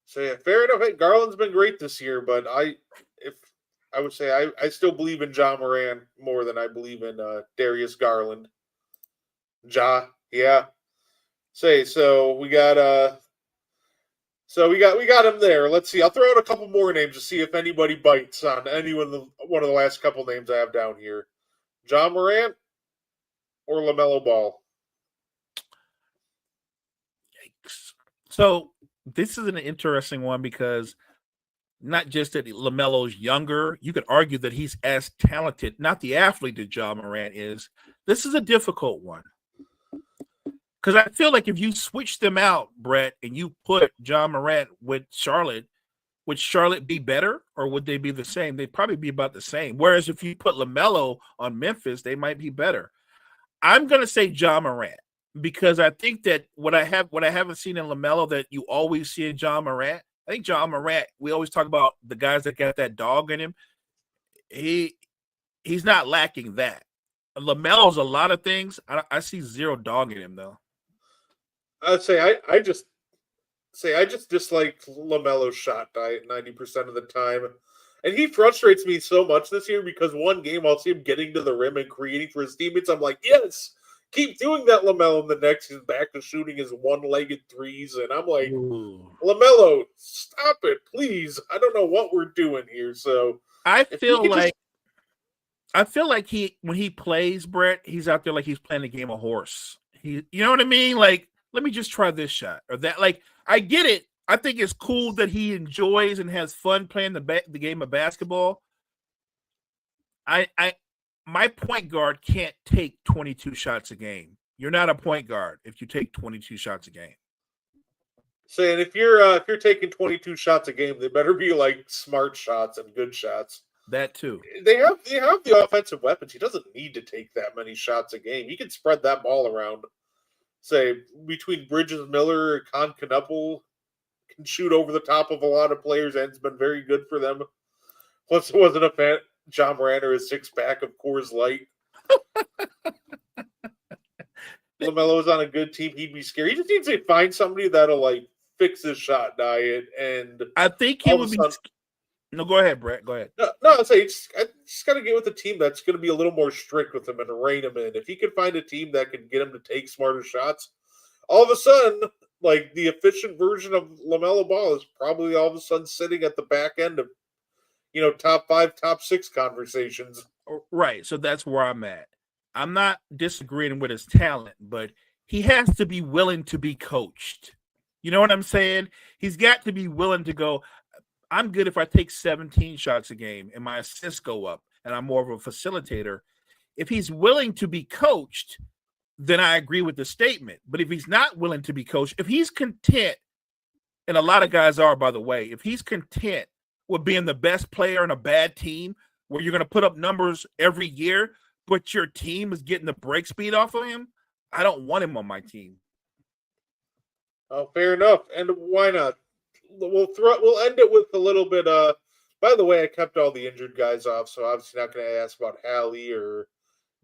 A: So yeah, fair enough. Hey, Garland's been great this year, but I I would say I still believe in John Moran more than I believe in Darius Garland. Yeah. So we got him there. Let's see. I'll throw out a couple more names to see if anybody bites on one of the last couple names I have down here. John Morant or LaMelo Ball.
B: Yikes. So this is an interesting one because not just that LaMelo's younger, you could argue that he's as talented, not the athlete that John Morant is. This is a difficult one. Because I feel like if you switch them out, Brett, and you put John Morant with Charlotte, would Charlotte be better or would they be the same? They'd probably be about the same. Whereas if you put LaMelo on Memphis, they might be better. I'm going to say John Morant because I think that what I haven't seen in LaMelo that you always see in John Morant, I think John Morant, we always talk about the guys that got that dog in him. He's not lacking that. LaMelo's a lot of things. I see zero dog in him though.
A: I'd say I just dislike LaMelo's shot diet 90% of the time. And he frustrates me so much this year because one game I'll see him getting to the rim and creating for his teammates. I'm like, yes, keep doing that, LaMelo. And the next he's back to shooting his one-legged threes. And I'm like,
B: Ooh.
A: LaMelo, stop it, please. I don't know what we're doing here. So
B: I feel like when he plays, Brett, he's out there like he's playing a game of horse. You know what I mean? Like, let me just try this shot or that. Like, I get it. I think it's cool that he enjoys and has fun playing the game of basketball. My point guard can't take 22 shots a game. You're not a point guard if you take 22 shots a game.
A: Saying if you're taking 22 shots a game, they better be like smart shots and good shots.
B: That too.
A: They have the offensive weapons. He doesn't need to take that many shots a game. He can spread that ball around. Say between Bridges Miller and Con Knuppel can shoot over the top of a lot of players and it's been very good for them. Plus, it wasn't a fan. John Morant or his six-pack of Coors Light. LaMelo's on a good team. He'd be scary. He just needs to find somebody that'll like fix his shot diet. And
B: I think he would be. No, go ahead, Brett. Go ahead.
A: No, I'd say I just got to get with a team that's going to be a little more strict with him and rein him in. If he can find a team that can get him to take smarter shots, all of a sudden, like the efficient version of LaMelo Ball is probably all of a sudden sitting at the back end of, top 5, top 6 conversations.
B: Right. So that's where I'm at. I'm not disagreeing with his talent, but he has to be willing to be coached. You know what I'm saying? He's got to be willing to go, I'm good if I take 17 shots a game and my assists go up and I'm more of a facilitator. If he's willing to be coached, then I agree with the statement. But if he's not willing to be coached, if he's content, and a lot of guys are, by the way, if he's content with being the best player in a bad team where you're going to put up numbers every year, but your team is getting the break speed off of him, I don't want him on my team.
A: Oh, fair enough. And why not? We'll end it with a little bit. By the way, I kept all the injured guys off, so obviously not going to ask about Hallie or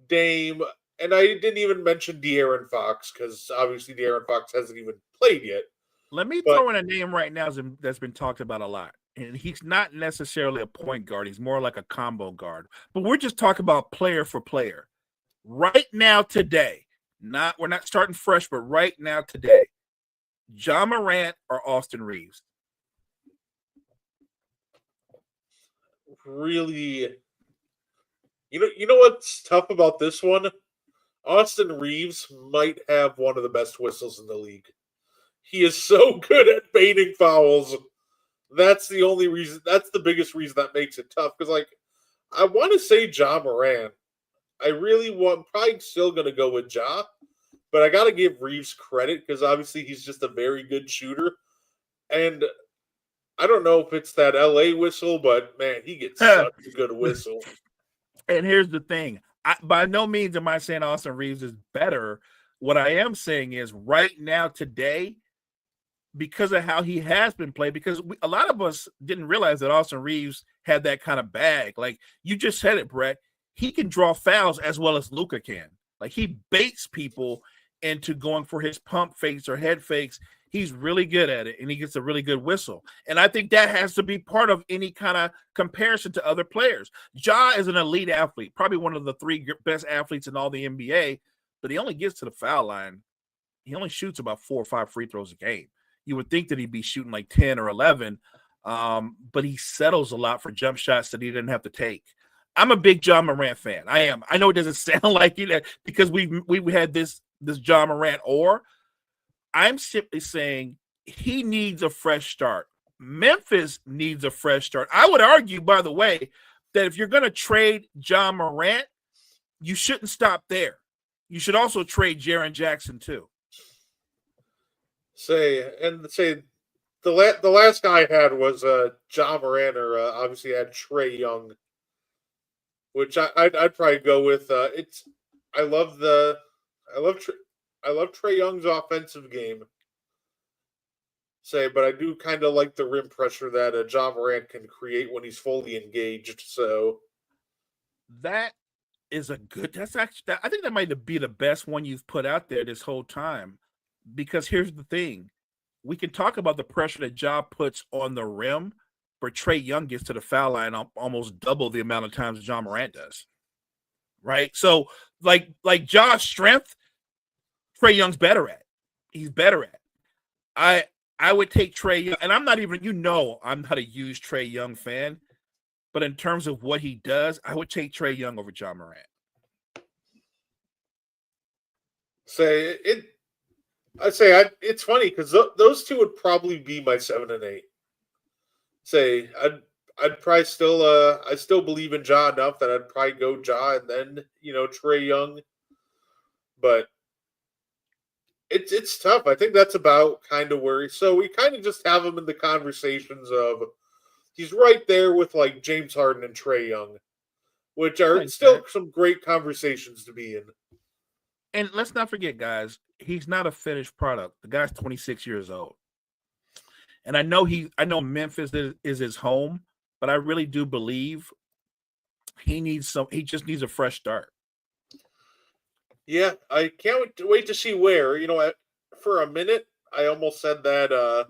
A: Dame, and I didn't even mention De'Aaron Fox because obviously De'Aaron Fox hasn't even played yet.
B: Let me throw in a name right now that's been talked about a lot, and he's not necessarily a point guard; he's more like a combo guard. But we're just talking about player for player right now today. We're not starting fresh, but right now today, John Morant or Austin Reeves.
A: Really, you know what's tough about this one? Austin Reeves might have one of the best whistles in the league. He is so good at baiting fouls. That's the only reason. That's the biggest reason that makes it tough. Because, like, I want to say John Morant. Probably still going to go with Ja. But I got to give Reeves credit because obviously he's just a very good shooter. And I don't know if it's that LA whistle, but man, he gets such a good whistle.
B: And here's the thing. By no means am I saying Austin Reeves is better. What I am saying is right now, today, because of how he has been played, because a lot of us didn't realize that Austin Reeves had that kind of bag. Like you just said it, Brett. He can draw fouls as well as Luka can. Like he baits people into going for his pump fakes or head fakes. He's really good at it, and he gets a really good whistle. And I think that has to be part of any kind of comparison to other players. Ja is an elite athlete, probably one of the 3 best athletes in all the NBA, but he only gets to the foul line. He only shoots about 4 or 5 free throws a game. You would think that he'd be shooting like 10 or 11, but he settles a lot for jump shots that he didn't have to take. I'm a big Ja Morant fan. I am. I know it doesn't sound like it because we had this Ja Morant or – I'm simply saying he needs a fresh start. Memphis needs a fresh start. I would argue, by the way, that if you're going to trade Ja Morant, you shouldn't stop there. You should also trade Jaren Jackson too.
A: The last guy I had was Ja Morant, or obviously had Trae Young, which I'd probably go with. I love Trae Young's offensive game. But I do kind of like the rim pressure that Ja Morant can create when he's fully engaged. So
B: that is a good. That's actually. I think that might be the best one you've put out there this whole time. Because here's the thing, we can talk about the pressure that Ja puts on the rim, but Trae Young gets to the foul line almost double the amount of times Ja Morant does. Right. So like Ja's strength, Trae Young's better at. He's better at. I would take Trae Young, and I'm not I'm not a huge Trae Young fan, but in terms of what he does, I would take Trae Young over Ja Morant.
A: It's funny because those two would probably be my 7 and 8. I'd probably I still believe in Ja enough that I'd probably go Ja and then Trae Young, but it's tough. I think that's about kind of where we kind of just have him in the conversations of he's right there with like James Harden and Trae Young, which are still some great conversations to be in.
B: And let's not forget, guys, he's not a finished product. The guy's 26 years old. And I know Memphis is his home, but I really do believe he just needs a fresh start.
A: Yeah, I can't wait to see where. For a minute, I almost said that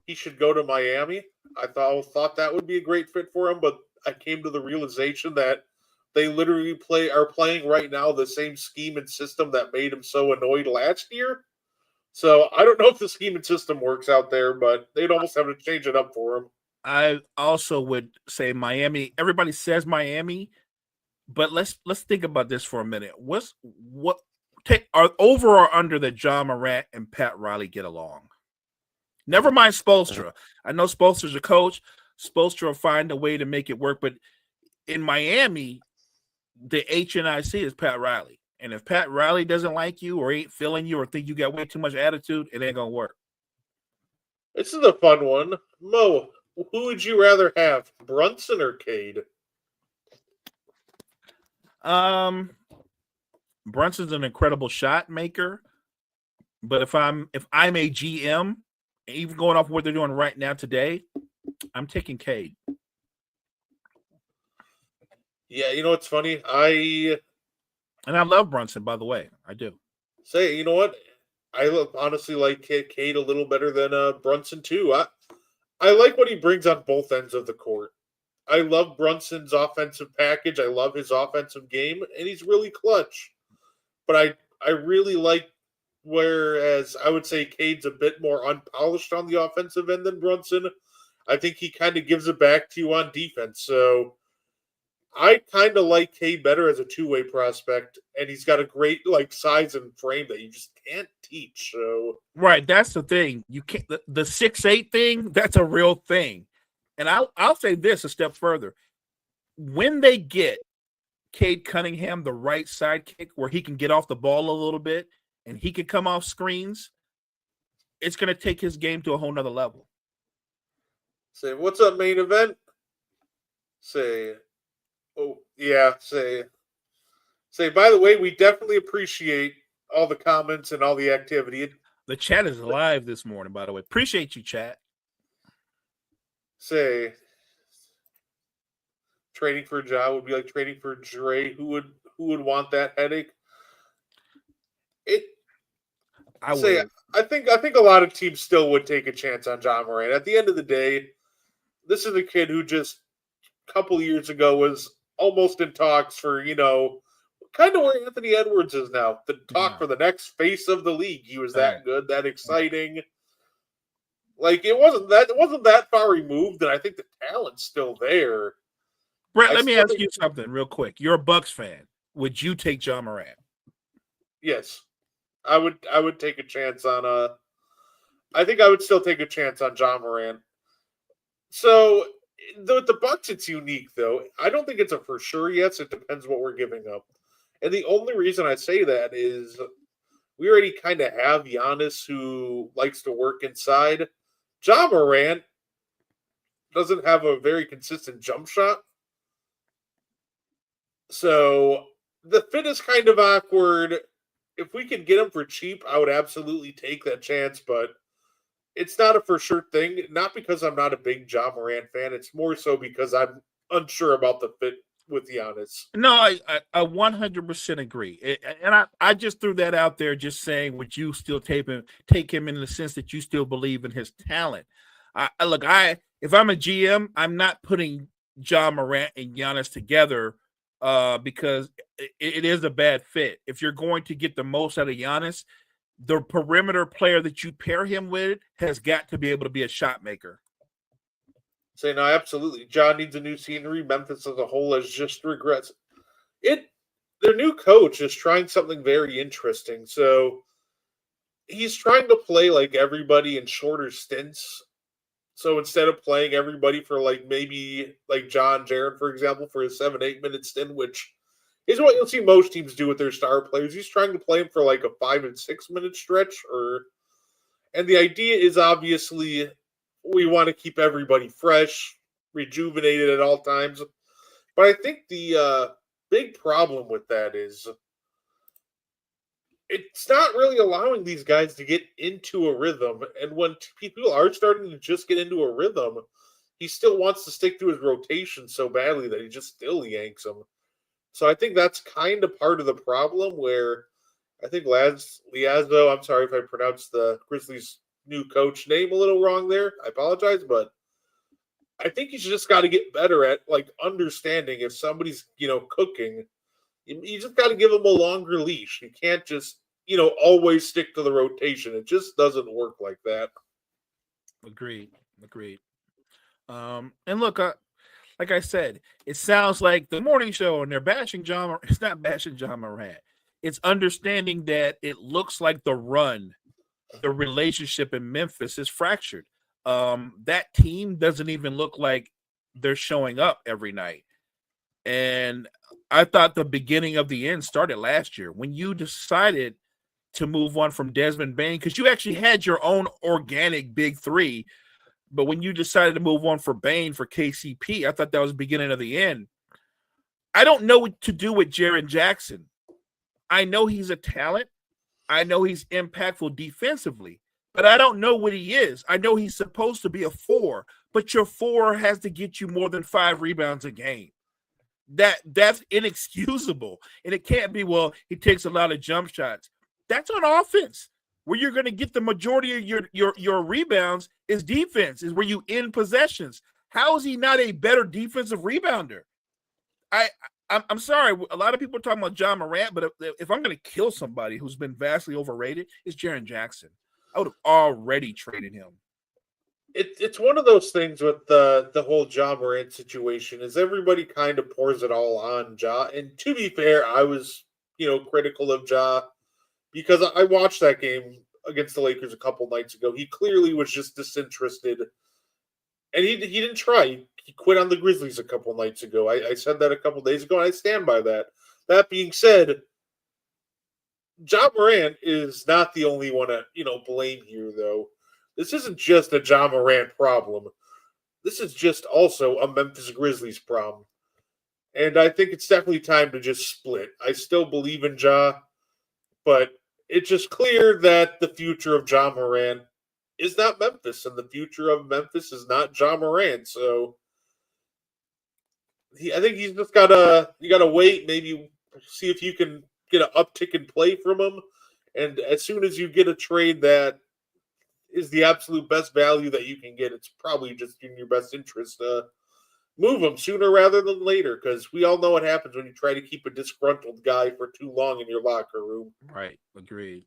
A: he should go to Miami. I thought that would be a great fit for him, but I came to the realization that they literally are playing right now the same scheme and system that made him so annoyed last year. So I don't know if the scheme and system works out there, but they'd almost have to change it up for him.
B: I also would say Miami. Everybody says Miami, but let's think about this for a minute. Are over or under that Ja Morant and Pat Riley get along? Never mind Spoelstra. I know Spoelstra's a coach. Spoelstra will find a way to make it work, but in Miami, the HNIC is Pat Riley. And if Pat Riley doesn't like you or ain't feeling you or think you got way too much attitude, it ain't going to work.
A: This is a fun one. Mo, who would you rather have, Brunson or Cade?
B: Brunson's an incredible shot maker, but if I'm a GM, even going off what they're doing right now today, I'm taking Cade.
A: Yeah, it's funny.
B: And I love Brunson, by the way. I do.
A: You know what? I honestly like Cade a little better than Brunson too. I like what he brings on both ends of the court. I love Brunson's offensive package. I love his offensive game, and he's really clutch. But I really like, whereas I would say Cade's a bit more unpolished on the offensive end than Brunson. I think he kind of gives it back to you on defense. So I kind of like Cade better as a two-way prospect, and he's got a great size and frame that you just can't teach. So
B: right, that's the thing. You can't the 6'8" thing. That's a real thing. And I'll say this a step further. When they get Cade Cunningham the right sidekick where he can get off the ball a little bit and he can come off screens, it's going to take his game to a whole nother level.
A: What's up, main event? By the way, we definitely appreciate all the comments and all the activity.
B: The chat is live this morning, by the way. Appreciate you, chat.
A: Trading for Ja would be like trading for Dre. Who would want that headache?
B: I would.
A: I think a lot of teams still would take a chance on John Moran. At the end of the day, this is a kid who just a couple years ago was almost in talks for, kind of where Anthony Edwards is now. The talk
B: Yeah.
A: for the next face of the league. He was
B: Right.
A: that good, that exciting. Like it wasn't that far removed, and I think the talent's still there.
B: Brett,
A: I
B: let me
A: still
B: ask
A: think
B: you something real quick. You're a Bucks fan. Would you take John Moran?
A: yes. I would take a chance on I think I would still take a chance on John Moran. So the Bucks, it's unique though. I don't think it's a for sure yes. It depends what we're giving up. And the only reason I say that is we already kind of have Giannis who likes to work inside. John Morant doesn't have a very consistent jump shot. So the fit is kind of awkward. If we could get him for cheap, I would absolutely take that chance, but it's not a for sure thing. Not because I'm not a big John Morant fan. It's more so because I'm unsure about the fit with Giannis.
B: No, I 100% agree. And I just threw that out there just saying, would you still take him in the sense that you still believe in his talent? Look, if I'm a GM, I'm not putting John Morant and Giannis together because it is a bad fit. If you're going to get the most out of Giannis, the perimeter player that you pair him with has got to be able to be a shot maker.
A: Say no, absolutely. John needs a new scenery. Memphis as a whole has just regrets it. Their new coach is trying something very interesting. So he's trying to play like everybody in shorter stints. So instead of playing everybody for like maybe like John Jared, for example, for a 7-8 minute stint, which is what you'll see most teams do with their star players. He's trying to play them for like a 5 and 6 minute stretch, and the idea is obviously we want to keep everybody fresh, rejuvenated at all times. But I think the big problem with that is it's not really allowing these guys to get into a rhythm. And when people are starting to just get into a rhythm, he still wants to stick to his rotation so badly that he just still yanks them. So I think that's kind of part of the problem where I think Liazzo, I'm sorry if I pronounced the Grizzlies' new coach name a little wrong there. I apologize, but I think you just got to get better at like understanding if somebody's, cooking. You just got to give them a longer leash. You can't just, always stick to the rotation. It just doesn't work like that.
B: Agreed. And look, like I said, it sounds like the morning show and they're bashing John. It's not bashing John Morant. It's understanding that it looks like the relationship in Memphis is fractured. That team doesn't even look like they're showing up every night. And I thought the beginning of the end started last year when you decided to move on from Desmond Bane because you actually had your own organic big three. But when you decided to move on for Bane for KCP, I thought that was the beginning of the end. I don't know what to do with Jaren Jackson. I know he's a talent. I know he's impactful defensively, but I don't know what he is. I know he's supposed to be a 4, but your 4 has to get you more than 5 rebounds a game. That's inexcusable. And it can't be, well, he takes a lot of jump shots. That's on offense. Where you're going to get the majority of your rebounds is defense, is where you end possessions. How is he not a better defensive rebounder? I'm sorry. A lot of people are talking about John Morant, but if I'm going to kill somebody who's been vastly overrated, it's Jaren Jackson. I would have already traded him.
A: It's one of those things with the whole John Morant situation is everybody kind of pours it all on Ja. And to be fair, I was critical of Ja because I watched that game against the Lakers a couple nights ago. He clearly was just disinterested, and he didn't try. He quit on the Grizzlies a couple nights ago. I said that a couple days ago, and I stand by that. That being said, Ja Morant is not the only one to blame here, though. This isn't just a Ja Morant problem. This is just also a Memphis Grizzlies problem. And I think it's definitely time to just split. I still believe in Ja, but it's just clear that the future of Ja Morant is not Memphis, and the future of Memphis is not Ja Morant. So I think he's just gotta wait, maybe see if you can get an uptick in play from him, And as soon as you get a trade that is the absolute best value that you can get, it's probably just in your best interest to move him sooner rather than later, because we all know what happens when you try to keep a disgruntled guy for too long in your locker room.
B: Right. Agreed.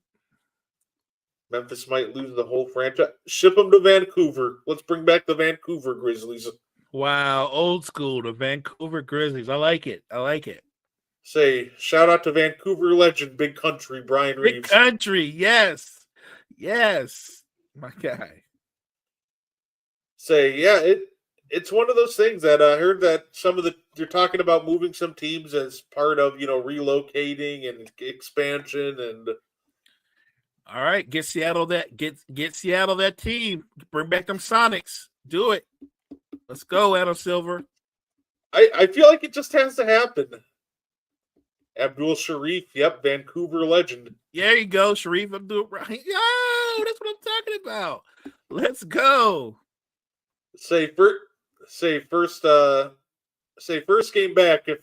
A: Memphis might lose the whole franchise. Ship him to Vancouver. Let's bring back the Vancouver Grizzlies.
B: Wow. Old school, the Vancouver Grizzlies. I like it. I like it.
A: Say, shout out to Vancouver legend, Big Country, Brian
B: Big
A: Reeves.
B: country. Yes. Yes. My guy.
A: Say, yeah, it's one of those things that I heard that they're talking about moving some teams as part of, relocating and expansion and
B: All right. Get Seattle that team. Bring back them Sonics. Do it. Let's go, Adam Silver.
A: I feel like it just has to happen. Abdul Sharif, yep, Vancouver legend.
B: There you go, Sharif Abdul-Rahim. Yo, that's what I'm talking about. Let's go.
A: Say first game back. They're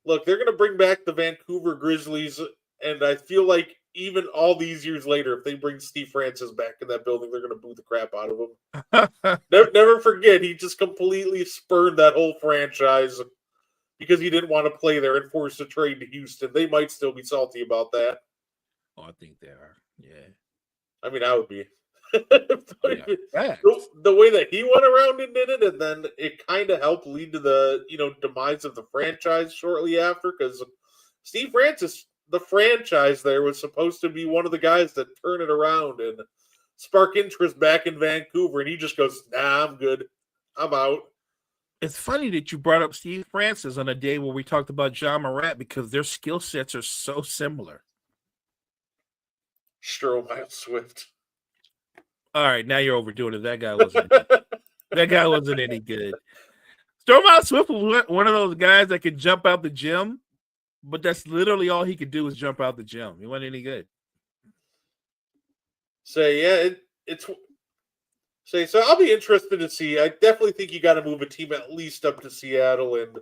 A: gonna bring back the Vancouver Grizzlies, and I feel like even all these years later, if they bring Steve Francis back in that building, they're gonna boo the crap out of him. Never forget, he just completely spurned that whole franchise because he didn't want to play there and forced a trade to Houston. They might still be salty about that.
B: Oh, I think they are. Yeah.
A: I mean, I would be.
B: Yeah.
A: The way that he went around and did it, and then it kind of helped lead to the demise of the franchise shortly after, because Steve Francis, the franchise there, was supposed to be one of the guys that turn it around and spark interest back in Vancouver, and he just goes, "Nah, I'm good. I'm out."
B: It's funny that you brought up Steve Francis on a day where we talked about Ja Morant, because their skill sets are so similar.
A: Stromile Swift.
B: All right, now you're overdoing it. That guy wasn't any good. Stromile Swift was one of those guys that could jump out the gym, but that's literally all he could do is jump out the gym. He wasn't any good.
A: So yeah, so I'll be interested to see. I definitely think you got to move a team at least up to Seattle, and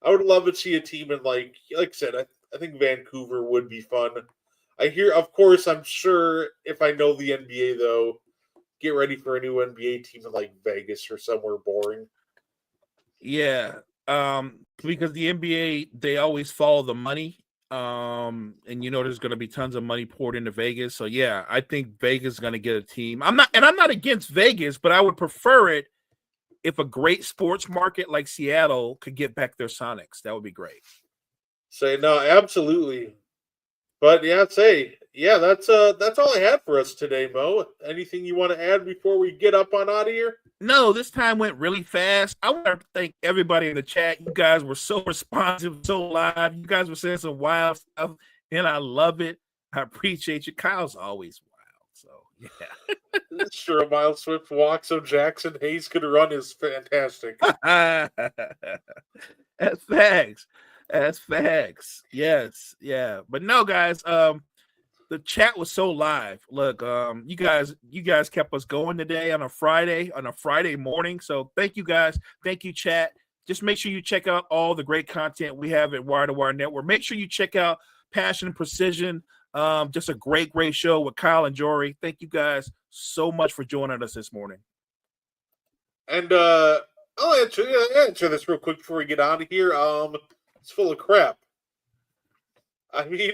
A: I would love to see a team in like I said, I think Vancouver would be fun. Of course, I'm sure if I know the NBA though, get ready for a new NBA team in like Vegas or somewhere boring.
B: Yeah, because the NBA, they always follow the money. And there's going to be tons of money poured into Vegas. So yeah, I think Vegas is going to get a team. I'm not against Vegas, but I would prefer it if a great sports market like Seattle could get back their Sonics. That would be great.
A: Say no, absolutely. But that's all I had for us today, Mo. Anything you want to add before we get up on out of here?
B: No, this time went really fast. I want to thank everybody in the chat. You guys were so responsive, so live. You guys were saying some wild stuff, and I love it. I appreciate you. Kyle's always wild, so yeah.
A: Sure, a mile Swift walk so Jackson Hayes could run is fantastic.
B: That's facts. That's facts. Yes, yeah. But no, guys, the chat was so live. Look, you guys kept us going today on a Friday morning. So thank you guys. Thank you, chat. Just make sure you check out all the great content we have at Wire to Wire Network. Make sure you check out Passion and Precision. Just a great show with Kyle and Jory. Thank you guys so much for joining us this morning.
A: And I'll answer this real quick before we get out of here. It's full of crap. I mean,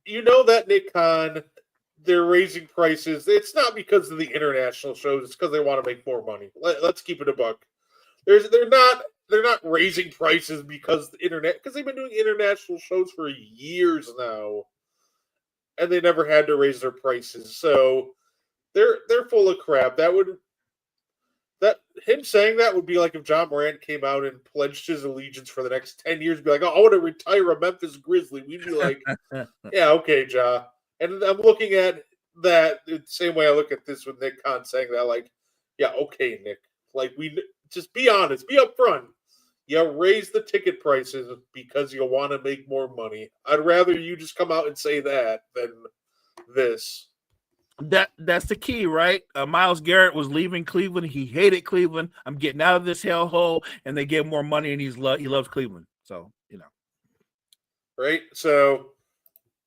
A: that Nick Khan, they're raising prices. It's not because of the international shows. It's because they want to make more money. Let's keep it a buck. They're not raising prices because they've been doing international shows for years now, and they never had to raise their prices. So they're full of crap. Him saying that would be like if Ja Morant came out and pledged his allegiance for the next 10 years, be like, "Oh, I want to retire a Memphis Grizzly." We'd be like, "Yeah, okay, Ja." And I'm looking at that the same way I look at this with Nick Khan saying that, like, "Yeah, okay, Nick. Like, we just be honest, be upfront. You raise the ticket prices because you want to make more money. I'd rather you just come out and say that than this."
B: That's the key, right? Myles Garrett was leaving Cleveland. He hated Cleveland. I'm getting out of this hellhole, and they give more money, and he loves Cleveland. So,
A: Right? So,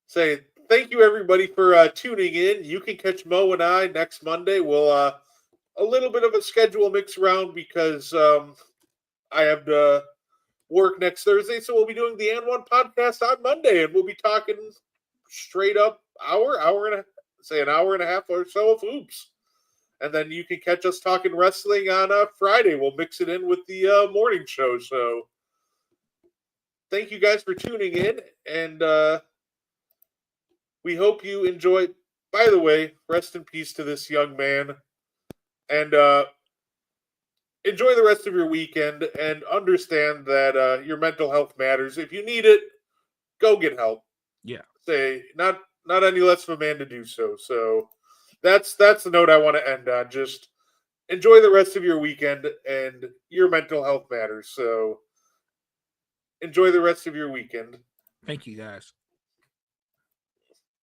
A: say thank you everybody for tuning in. You can catch Mo and I next Monday. We'll a little bit of a schedule mix around because I have to work next Thursday, so we'll be doing the And One podcast on Monday, and we'll be talking straight up an hour and a half or so of hoops. And then you can catch us talking wrestling on Friday. We'll mix it in with the morning show. So thank you guys for tuning in, and we hope you enjoy. By the way, rest in peace to this young man, and enjoy the rest of your weekend, and understand that your mental health matters. If you need it, go get help.
B: Yeah.
A: Say not any less of a man to do so. So that's the note I want to end on. Just enjoy the rest of your weekend, and your mental health matters. So enjoy the rest of your weekend.
B: Thank you, guys.